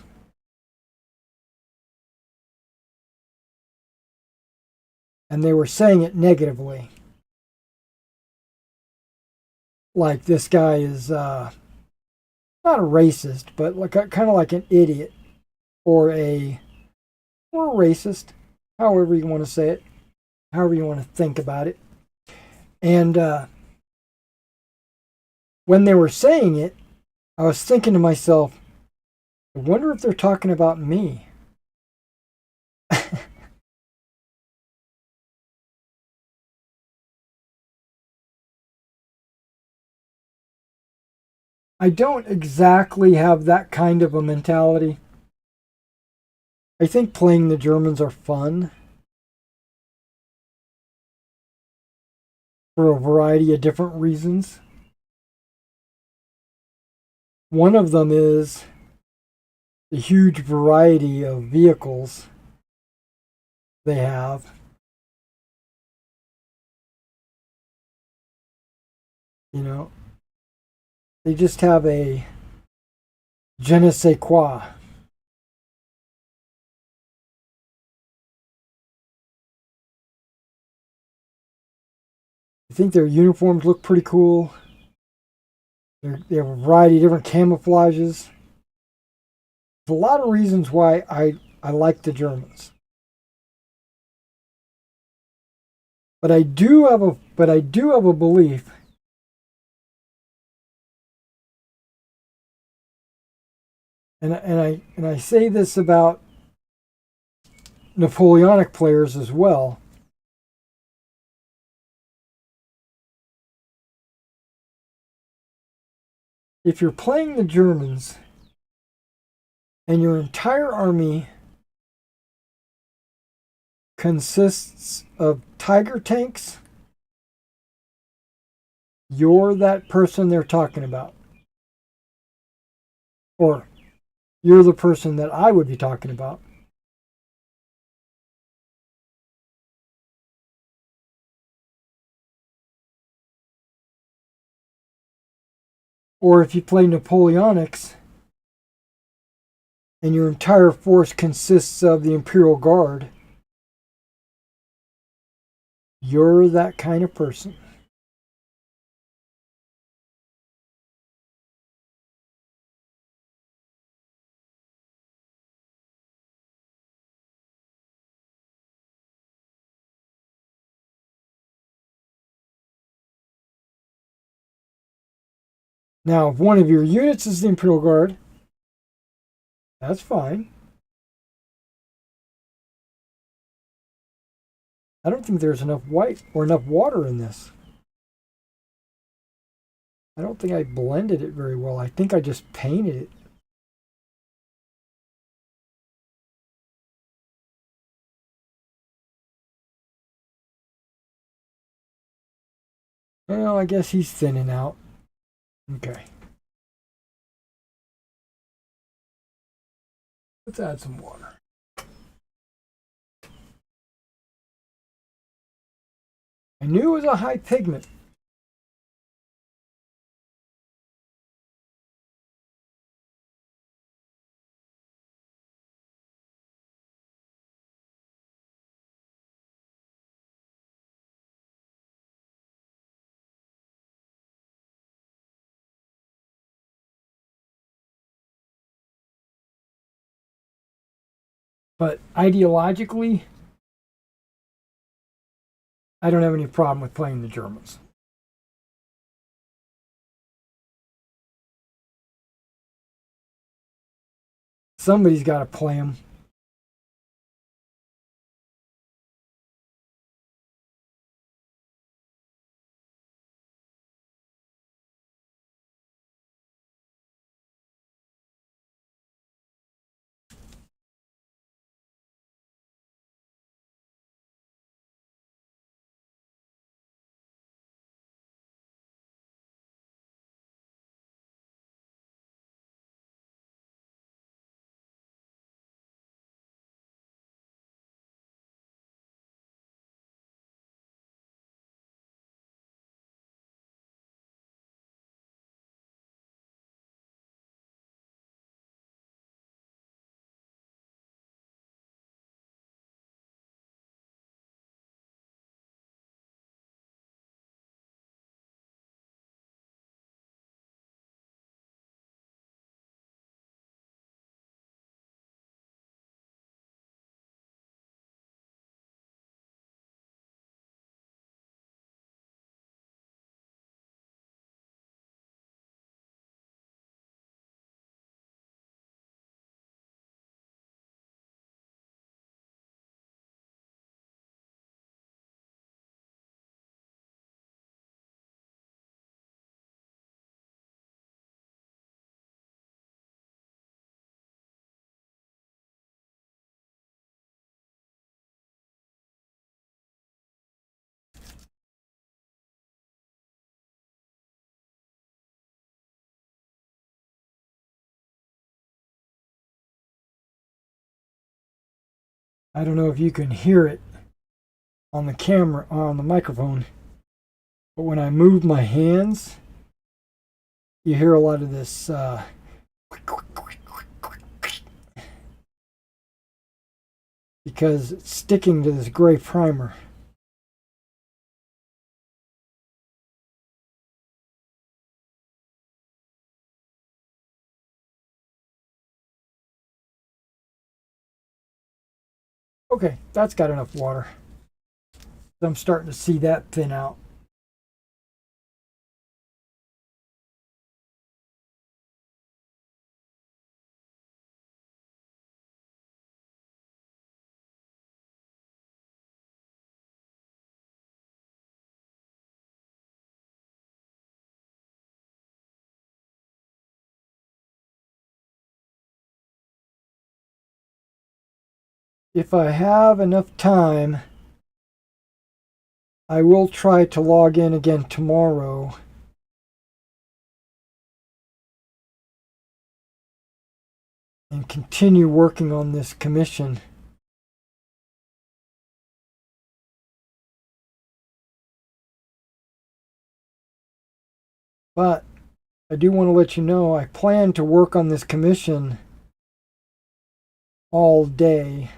And they were saying it negatively. Like this guy is not a racist, but like kind of like an idiot or a racist, however you want to say it, however you want to think about it. And when they were saying it, I was thinking to myself, I wonder if they're talking about me. I don't exactly have that kind of a mentality. I think playing the Germans are fun for a variety of different reasons. One of them is the huge variety of vehicles they have. You know, they just have a je ne sais quoi. I think their uniforms look pretty cool. They have a variety of different camouflages. There's a lot of reasons why I like the Germans. But I do have a belief, and I say this about Napoleonic players as well. If you're playing the Germans and your entire army consists of Tiger tanks, you're that person they're talking about. Or you're the person that I would be talking about. Or if you play Napoleonics and your entire force consists of the Imperial Guard, you're that kind of person. Now, if one of your units is the Imperial Guard, that's fine. I don't think there's enough white or enough water in this. I don't think I blended it very well. I think I just painted it. Well, I guess he's thinning out. Okay. Let's add some water. I knew it was a high pigment. But ideologically, I don't have any problem with playing the Germans. Somebody's got to play them. I don't know if you can hear it on the camera, on the microphone, but when I move my hands, you hear a lot of this because it's sticking to this gray primer. Okay, that's got enough water. I'm starting to see that thin out. If I have enough time, I will try to log in again tomorrow and continue working on this commission. But I do want to let you know I plan to work on this commission all day.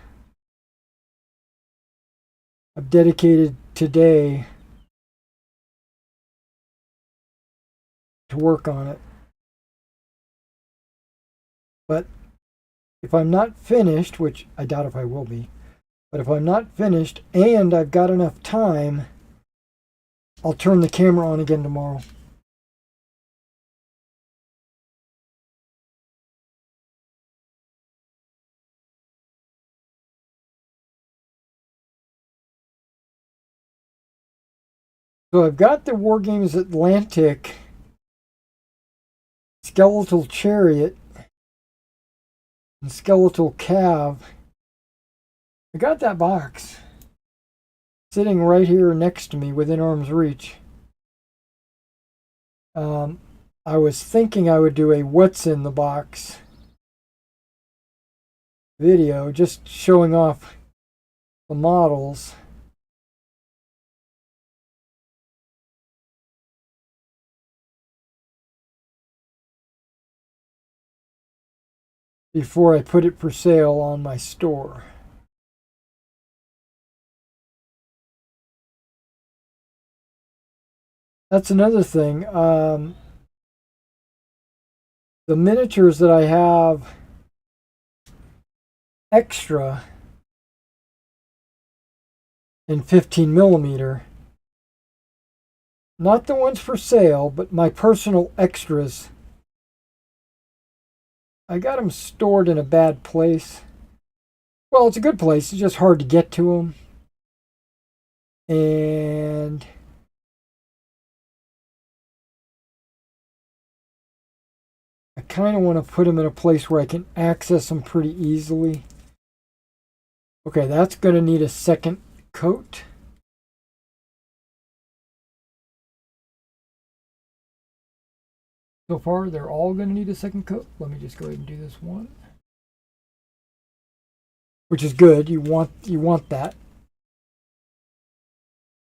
I've dedicated today to work on it. But if I'm not finished, which I doubt if I will be, but if I'm not finished and I've got enough time, I'll turn the camera on again tomorrow. So I've got the Wargames Atlantic Skeletal Chariot and Skeletal Cav. I got that box sitting right here next to me within arm's reach. I was thinking I would do a what's in the box video, just showing off the models. Before I put it for sale on my store. That's another thing. The miniatures that I have extra in 15 millimeter. Not the ones for sale, but my personal extras. I got them stored in a bad place. Well, it's a good place. It's just hard to get to them. And I kind of want to put them in a place where I can access them pretty easily. Okay, that's going to need a second coat. So far, they're all going to need a second coat. Let me just go ahead and do this one. Which is good. You want that.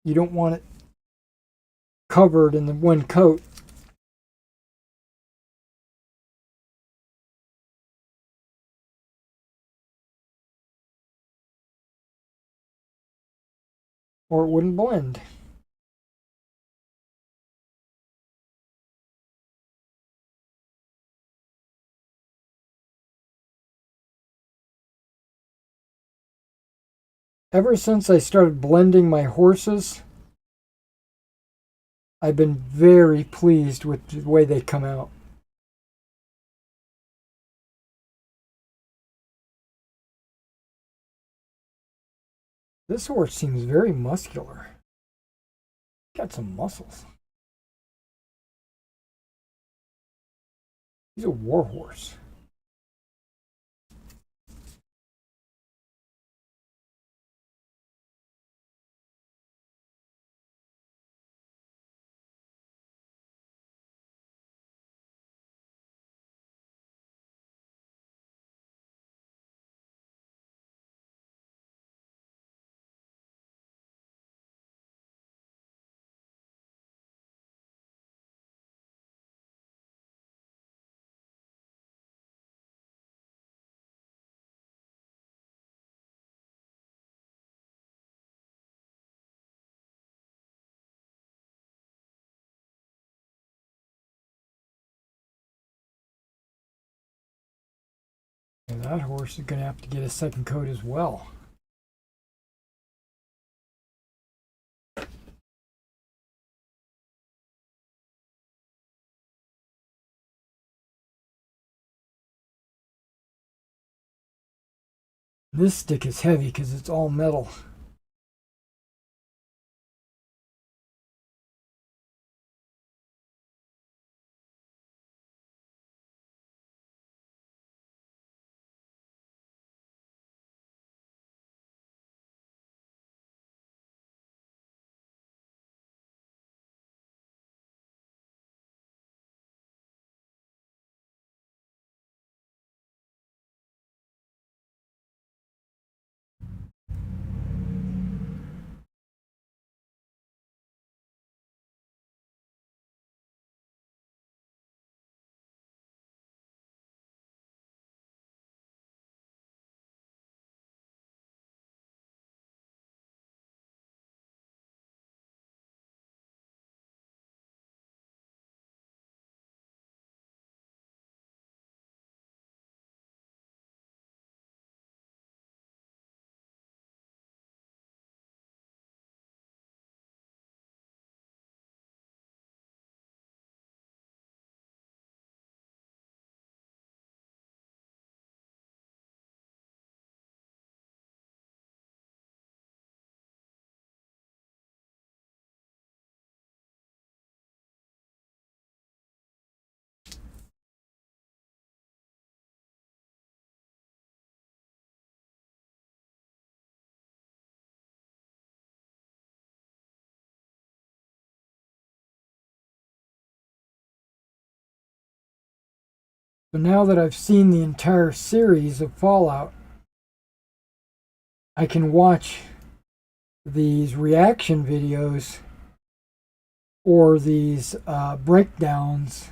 You don't want it covered in the one coat. Or it wouldn't blend. Ever since I started blending my horses, I've been very pleased with the way they come out. This horse seems very muscular. Got some muscles. He's a war horse. And that horse is going to have to get a second coat as well. This stick is heavy because it's all metal. So now that I've seen the entire series of Fallout, I can watch these reaction videos or these breakdowns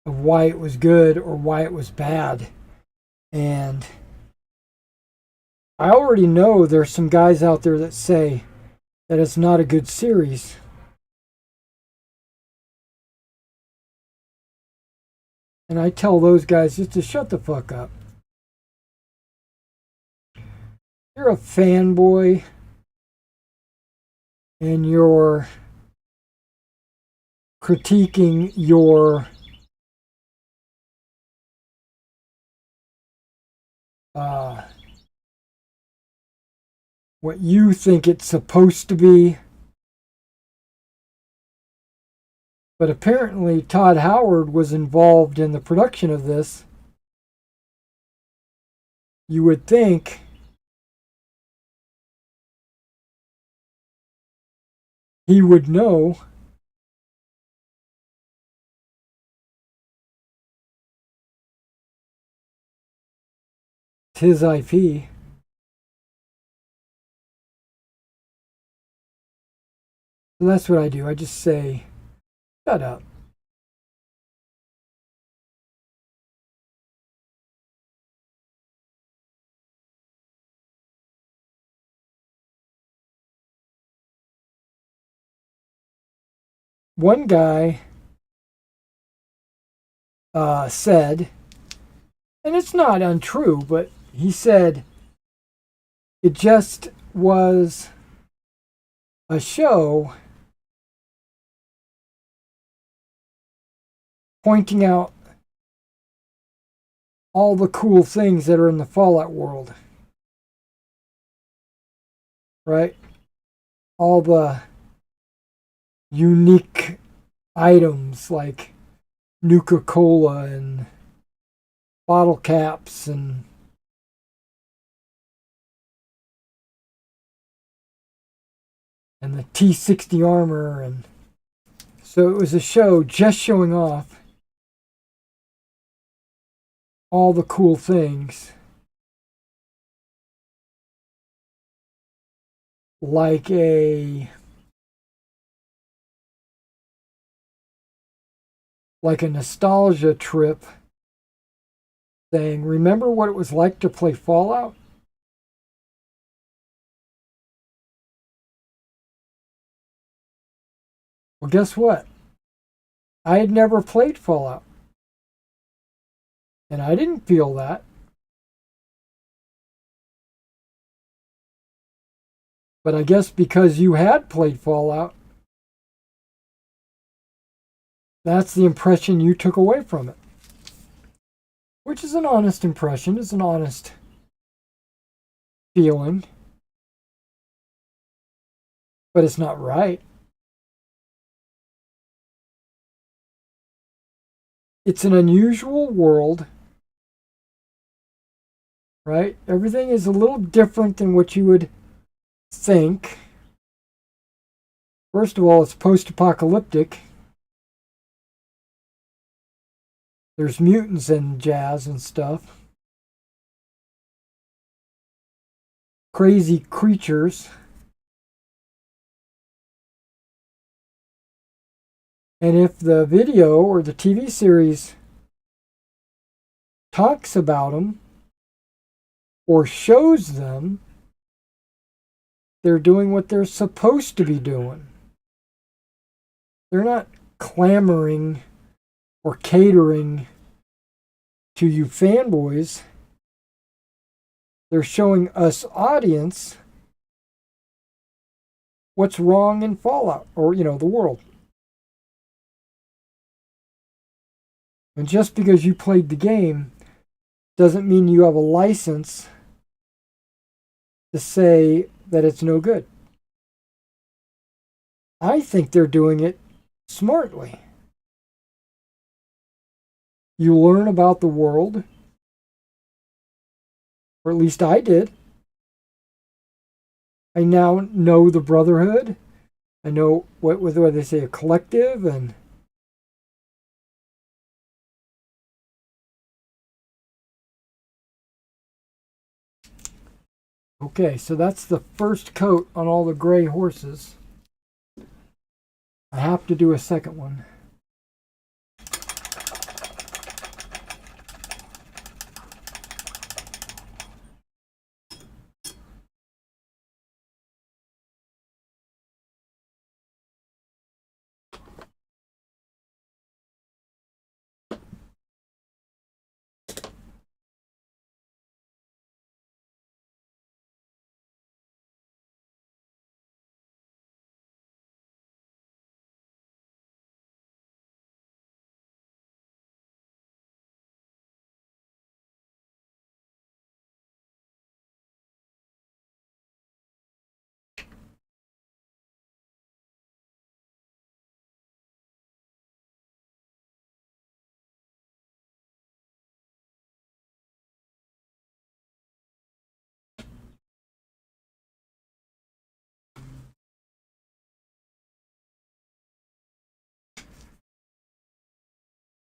of why it was good or why it was bad. And I already know there's some guys out there that say that it's not a good series. And I tell those guys just to shut the fuck up. You're a fanboy and you're critiquing your what you think it's supposed to be. But apparently Todd Howard was involved in the production of this. You would think he would know. It's his IP. So that's what I do. I just say, shut up. One guy said, and it's not untrue, but he said it just was a show pointing out all the cool things that are in the Fallout world. Right? All the unique items like Nuka-Cola and bottle caps and the T-60 armor. And so it was a show just showing off all the cool things, like a nostalgia trip, saying, remember what it was like to play Fallout? Well, guess what? I had never played Fallout, and I didn't feel that. But I guess because you had played Fallout, that's the impression you took away from it. Which is an honest impression, is an honest feeling. But it's not right. It's an unusual world, right? Everything is a little different than what you would think. First of all, it's post-apocalyptic. There's mutants and jazz and stuff. Crazy creatures. And if the video or the TV series talks about them or shows them, they're doing what they're supposed to be doing. They're not clamoring or catering to you fanboys. They're showing us audience what's wrong in Fallout, or, the world. And just because you played the game doesn't mean you have a license to say that it's no good. I think they're doing it smartly. You learn about the world, or at least I did. I now know the Brotherhood. I know what they say, a collective, and okay, so that's the first coat on all the gray horses. I have to do a second one.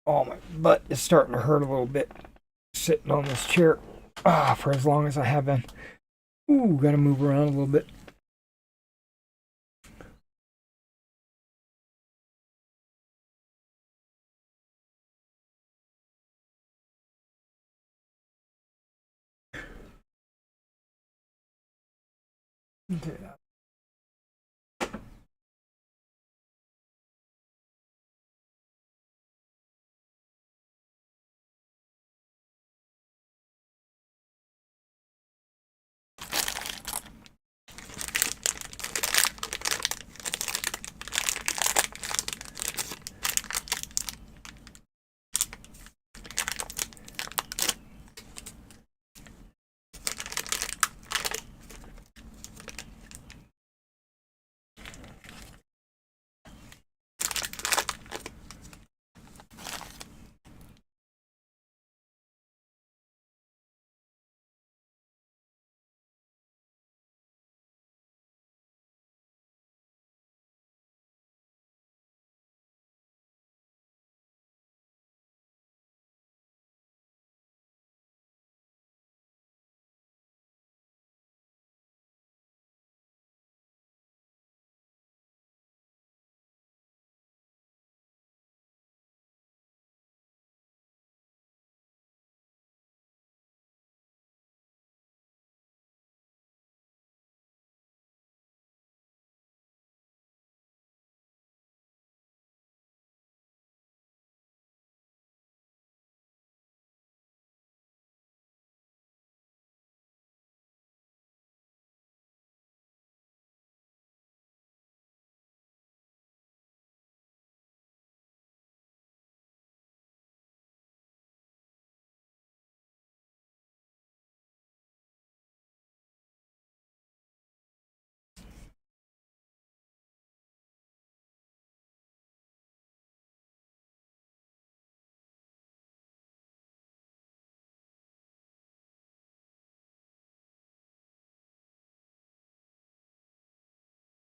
Oh, my butt is starting to hurt a little bit sitting on this chair for as long as I have been. Ooh, gotta move around a little bit. Okay.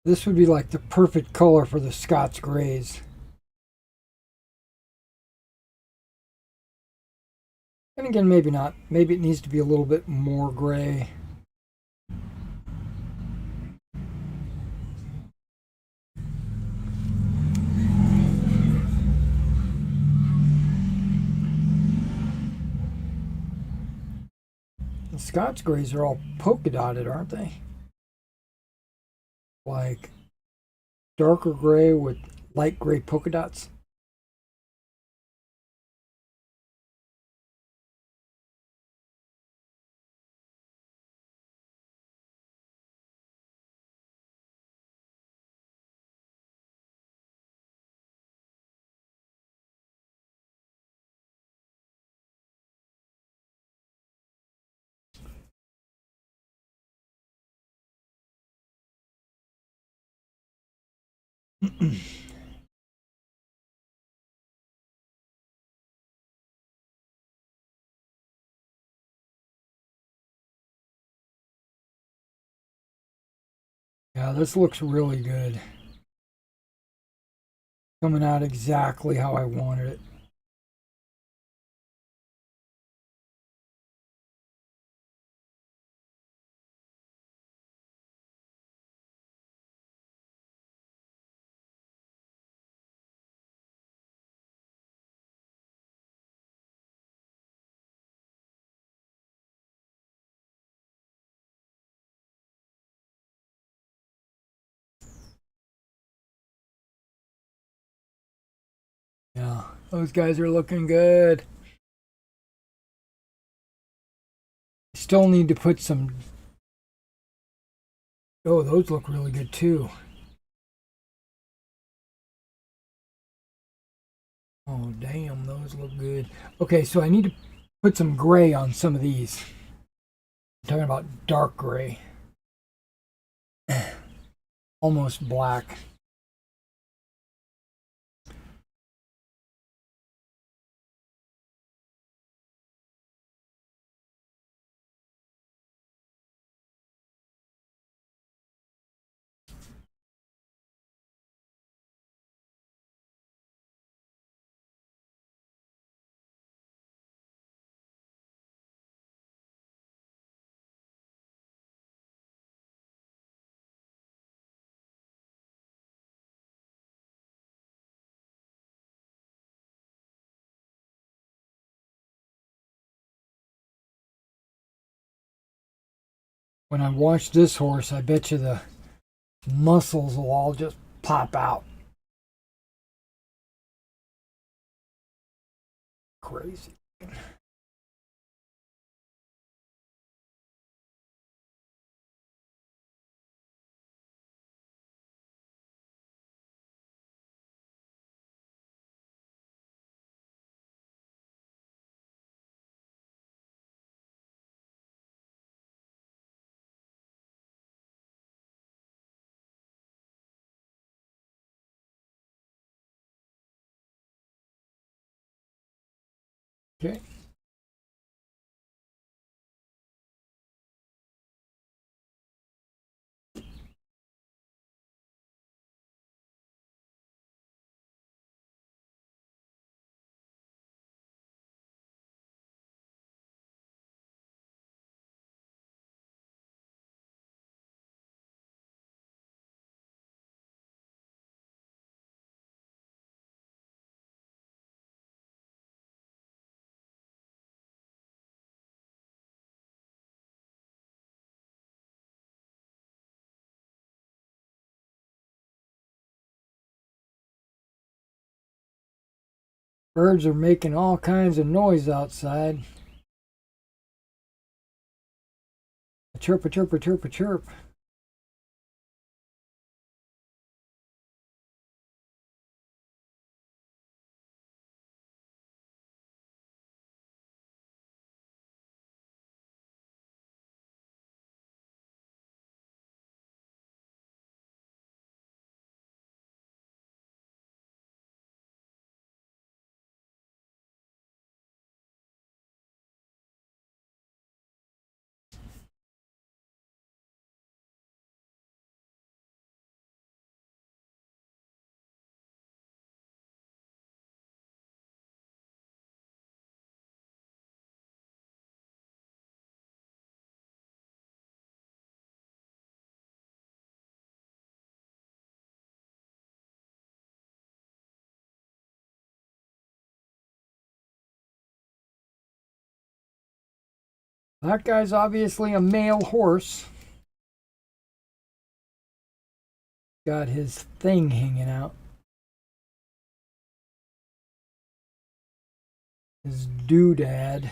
This would be like the perfect color for the Scots Greys. And again, maybe not. Maybe it needs to be a little bit more gray. The Scots Greys are all polka dotted, aren't they? Like darker gray with light gray polka dots. Yeah, this looks really good. Coming out exactly how I wanted it. Yeah, those guys are looking good. Still need to put some. Oh, those look really good too. Oh, damn, those look good. Okay, so I need to put some gray on some of these. I'm talking about dark gray, almost black. When I wash this horse, I bet you the muscles will all just pop out. Crazy. Okay. Birds are making all kinds of noise outside. A chirp, a chirp, a chirp, a chirp. That guy's obviously a male horse. Got his thing hanging out. His doodad.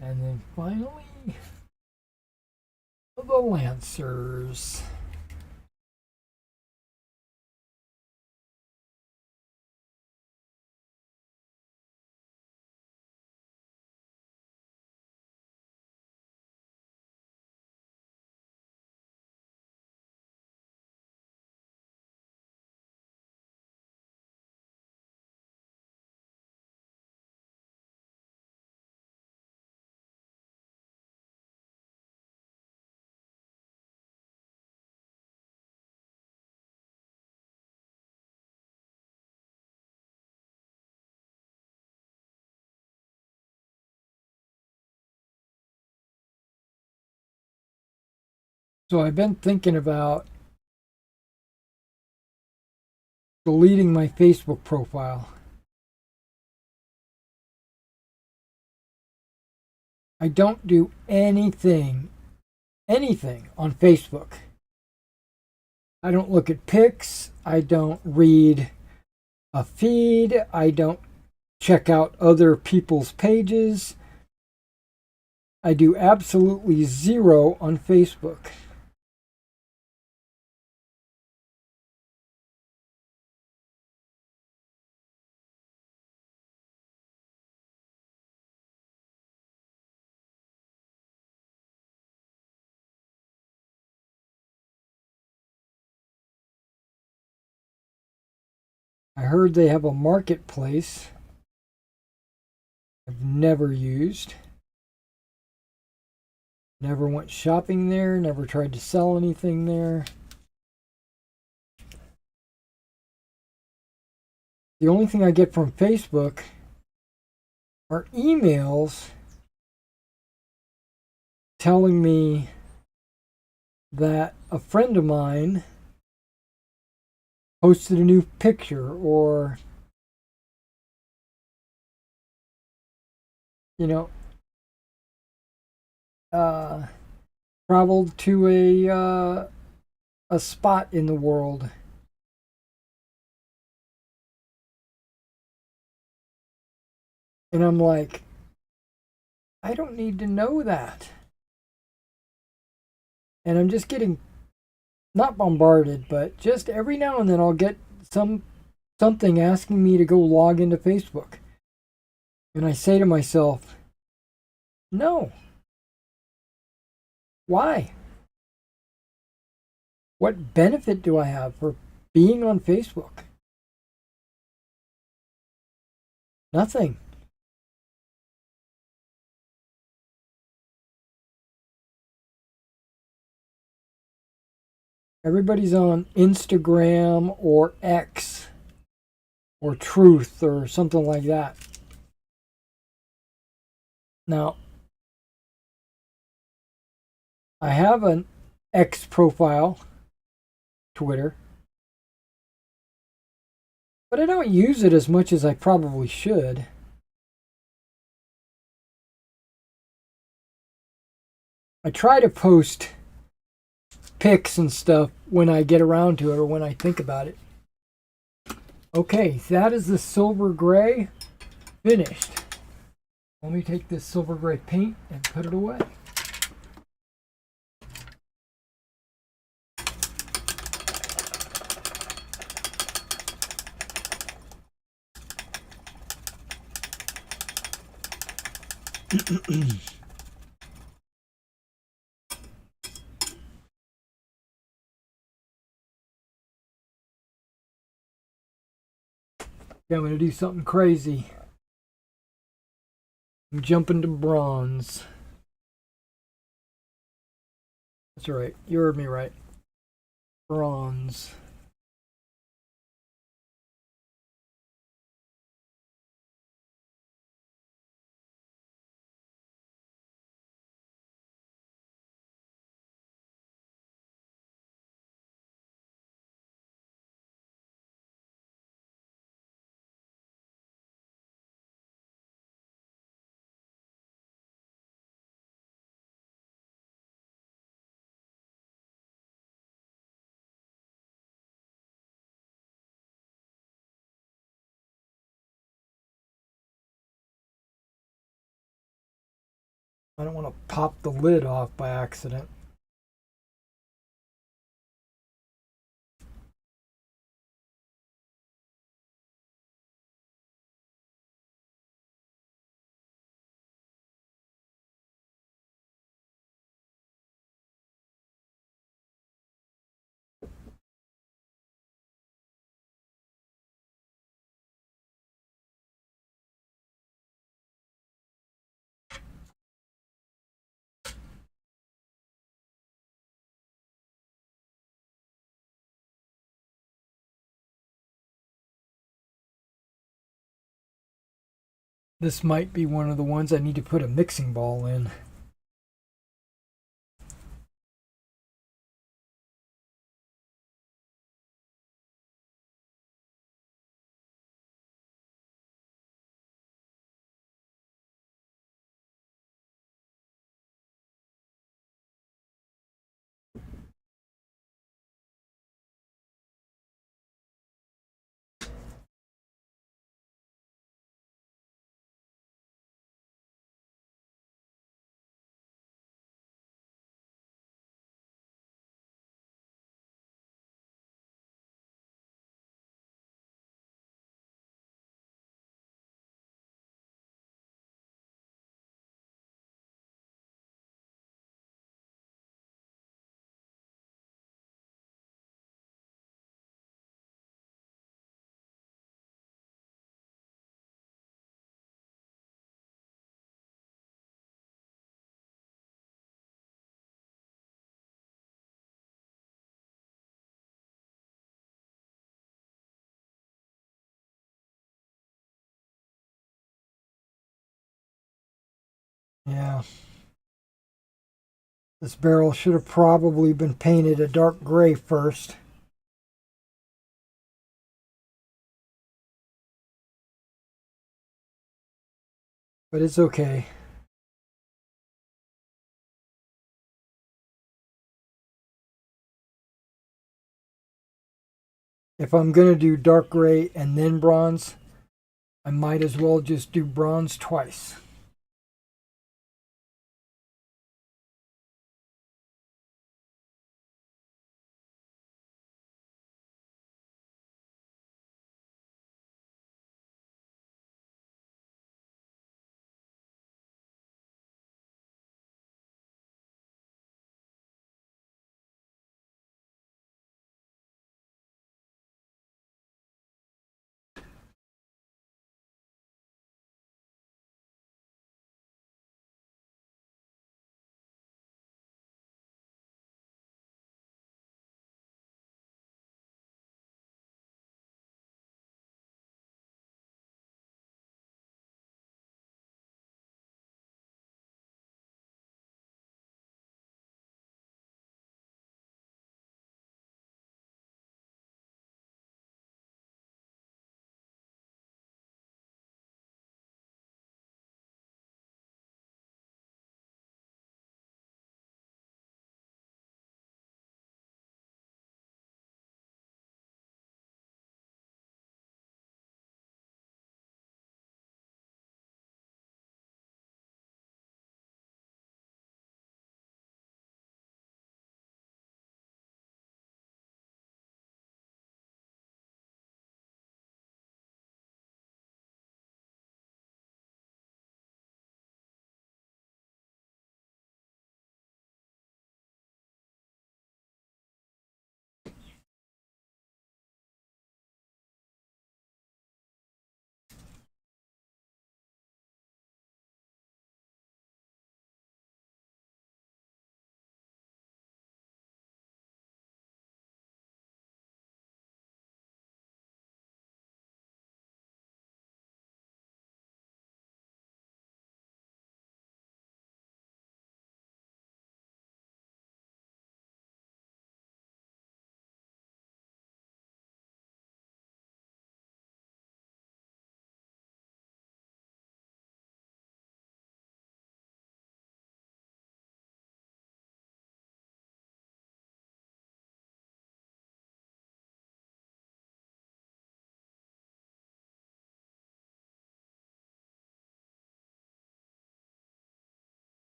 And then finally, the Lancers. So I've been thinking about deleting my Facebook profile. I don't do anything on Facebook. I don't look at pics. I don't read a feed. I don't check out other people's pages. I do absolutely zero on Facebook. I heard they have a marketplace I've never used. Never went shopping there, never tried to sell anything there. The only thing I get from Facebook are emails telling me that a friend of mine posted a new picture, or, you know, traveled to a spot in the world. And I'm like, I don't need to know that. And I'm just getting not bombarded, but just every now and then I'll get something asking me to go log into Facebook. And I say to myself, no. Why? What benefit do I have for being on Facebook? Nothing. Everybody's on Instagram or X or Truth or something like that. Now, I have an X profile, Twitter, but I don't use it as much as I probably should. I try to post pics and stuff when I get around to it or when I think about it. Okay, that is the silver gray finished. Let me take this silver gray paint and put it away. Okay, I'm going to do something crazy. I'm jumping to bronze. That's right. You heard me right. Bronze. I don't want to pop the lid off by accident. This might be one of the ones I need to put a mixing ball in. Yeah. This barrel should have probably been painted a dark gray first. But it's okay. If I'm going to do dark gray and then bronze, I might as well just do bronze twice.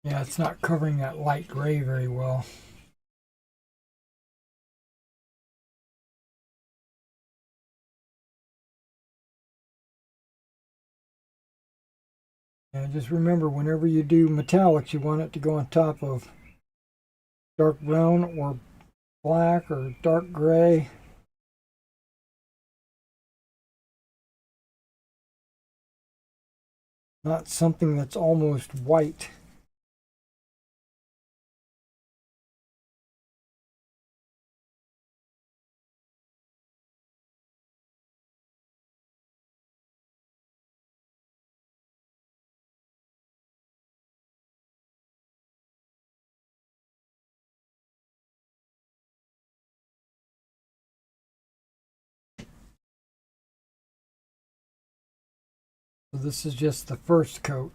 Yeah, it's not covering that light gray very well. And just remember, whenever you do metallics, you want it to go on top of dark brown or black or dark gray. Not something that's almost white. So this is just the first coat.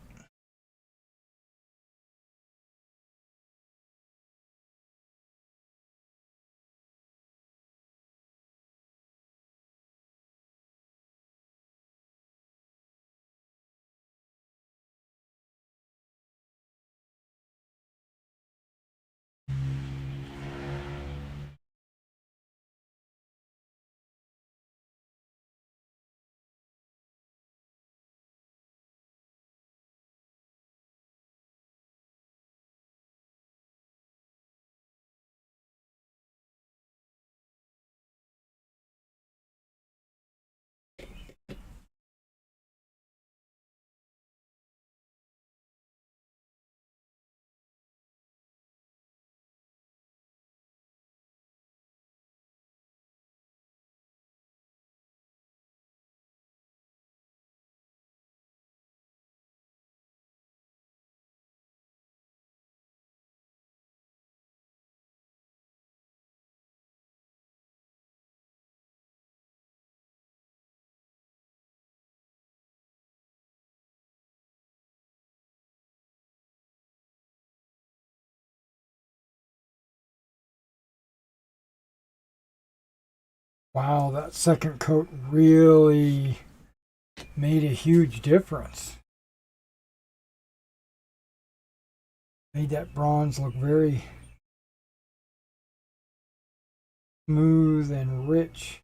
Wow, that second coat really made a huge difference. Made that bronze look very smooth and rich.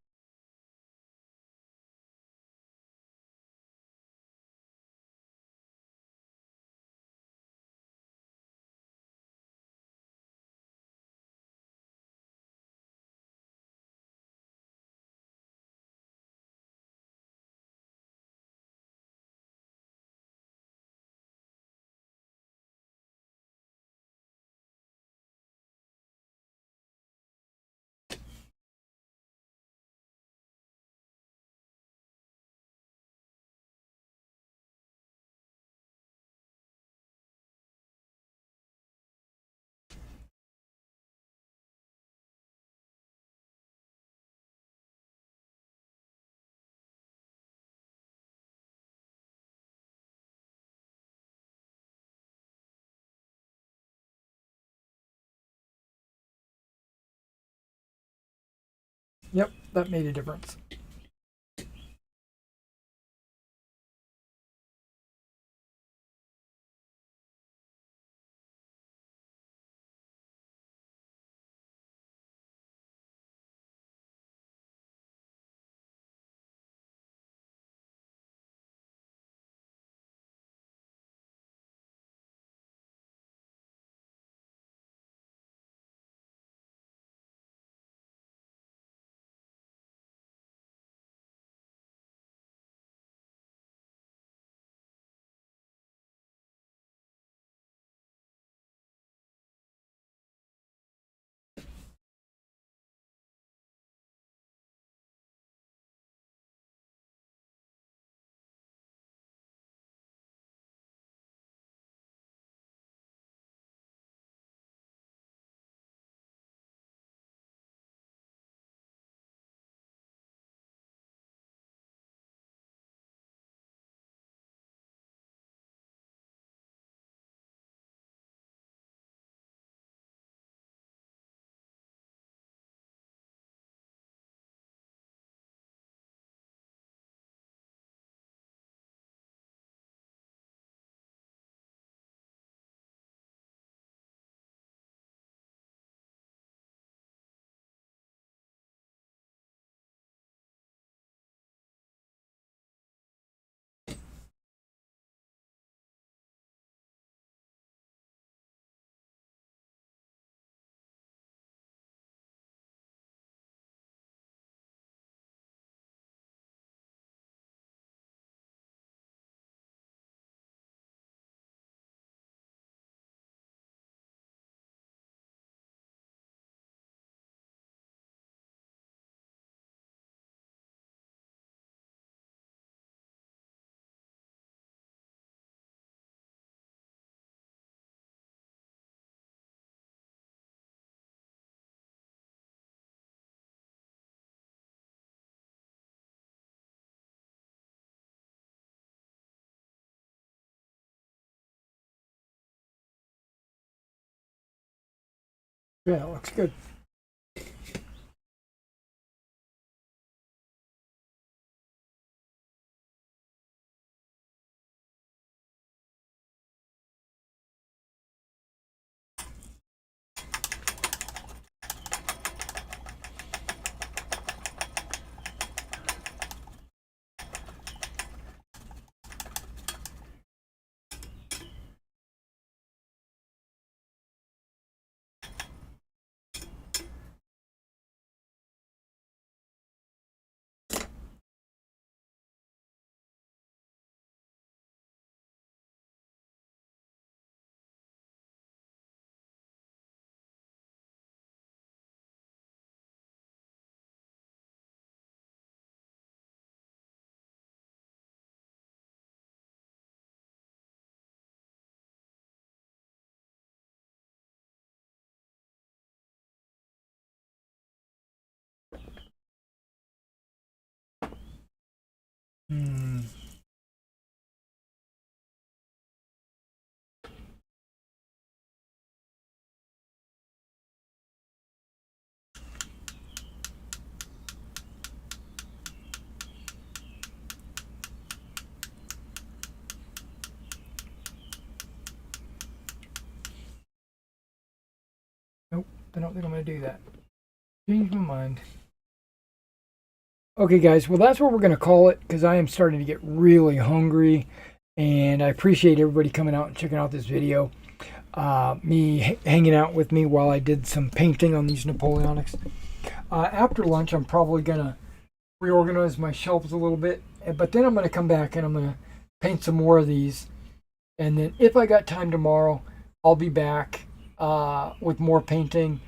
Yep, that made a difference. Yeah, it looks good. Hmm. Nope, I don't think I'm going to do that. Change my mind. Okay, guys, well, that's what we're going to call it because I am starting to get really hungry. And I appreciate everybody coming out and checking out this video. Hanging out with me while I did some painting on these Napoleonics. After lunch, I'm probably going to reorganize my shelves a little bit. But then I'm going to come back and I'm going to paint some more of these. And then if I got time tomorrow, I'll be back with more painting.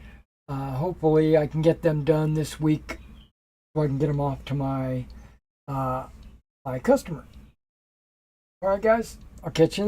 Hopefully, I can get them done this week so I can get them off to my customer. All right, guys, I'll catch you in the next.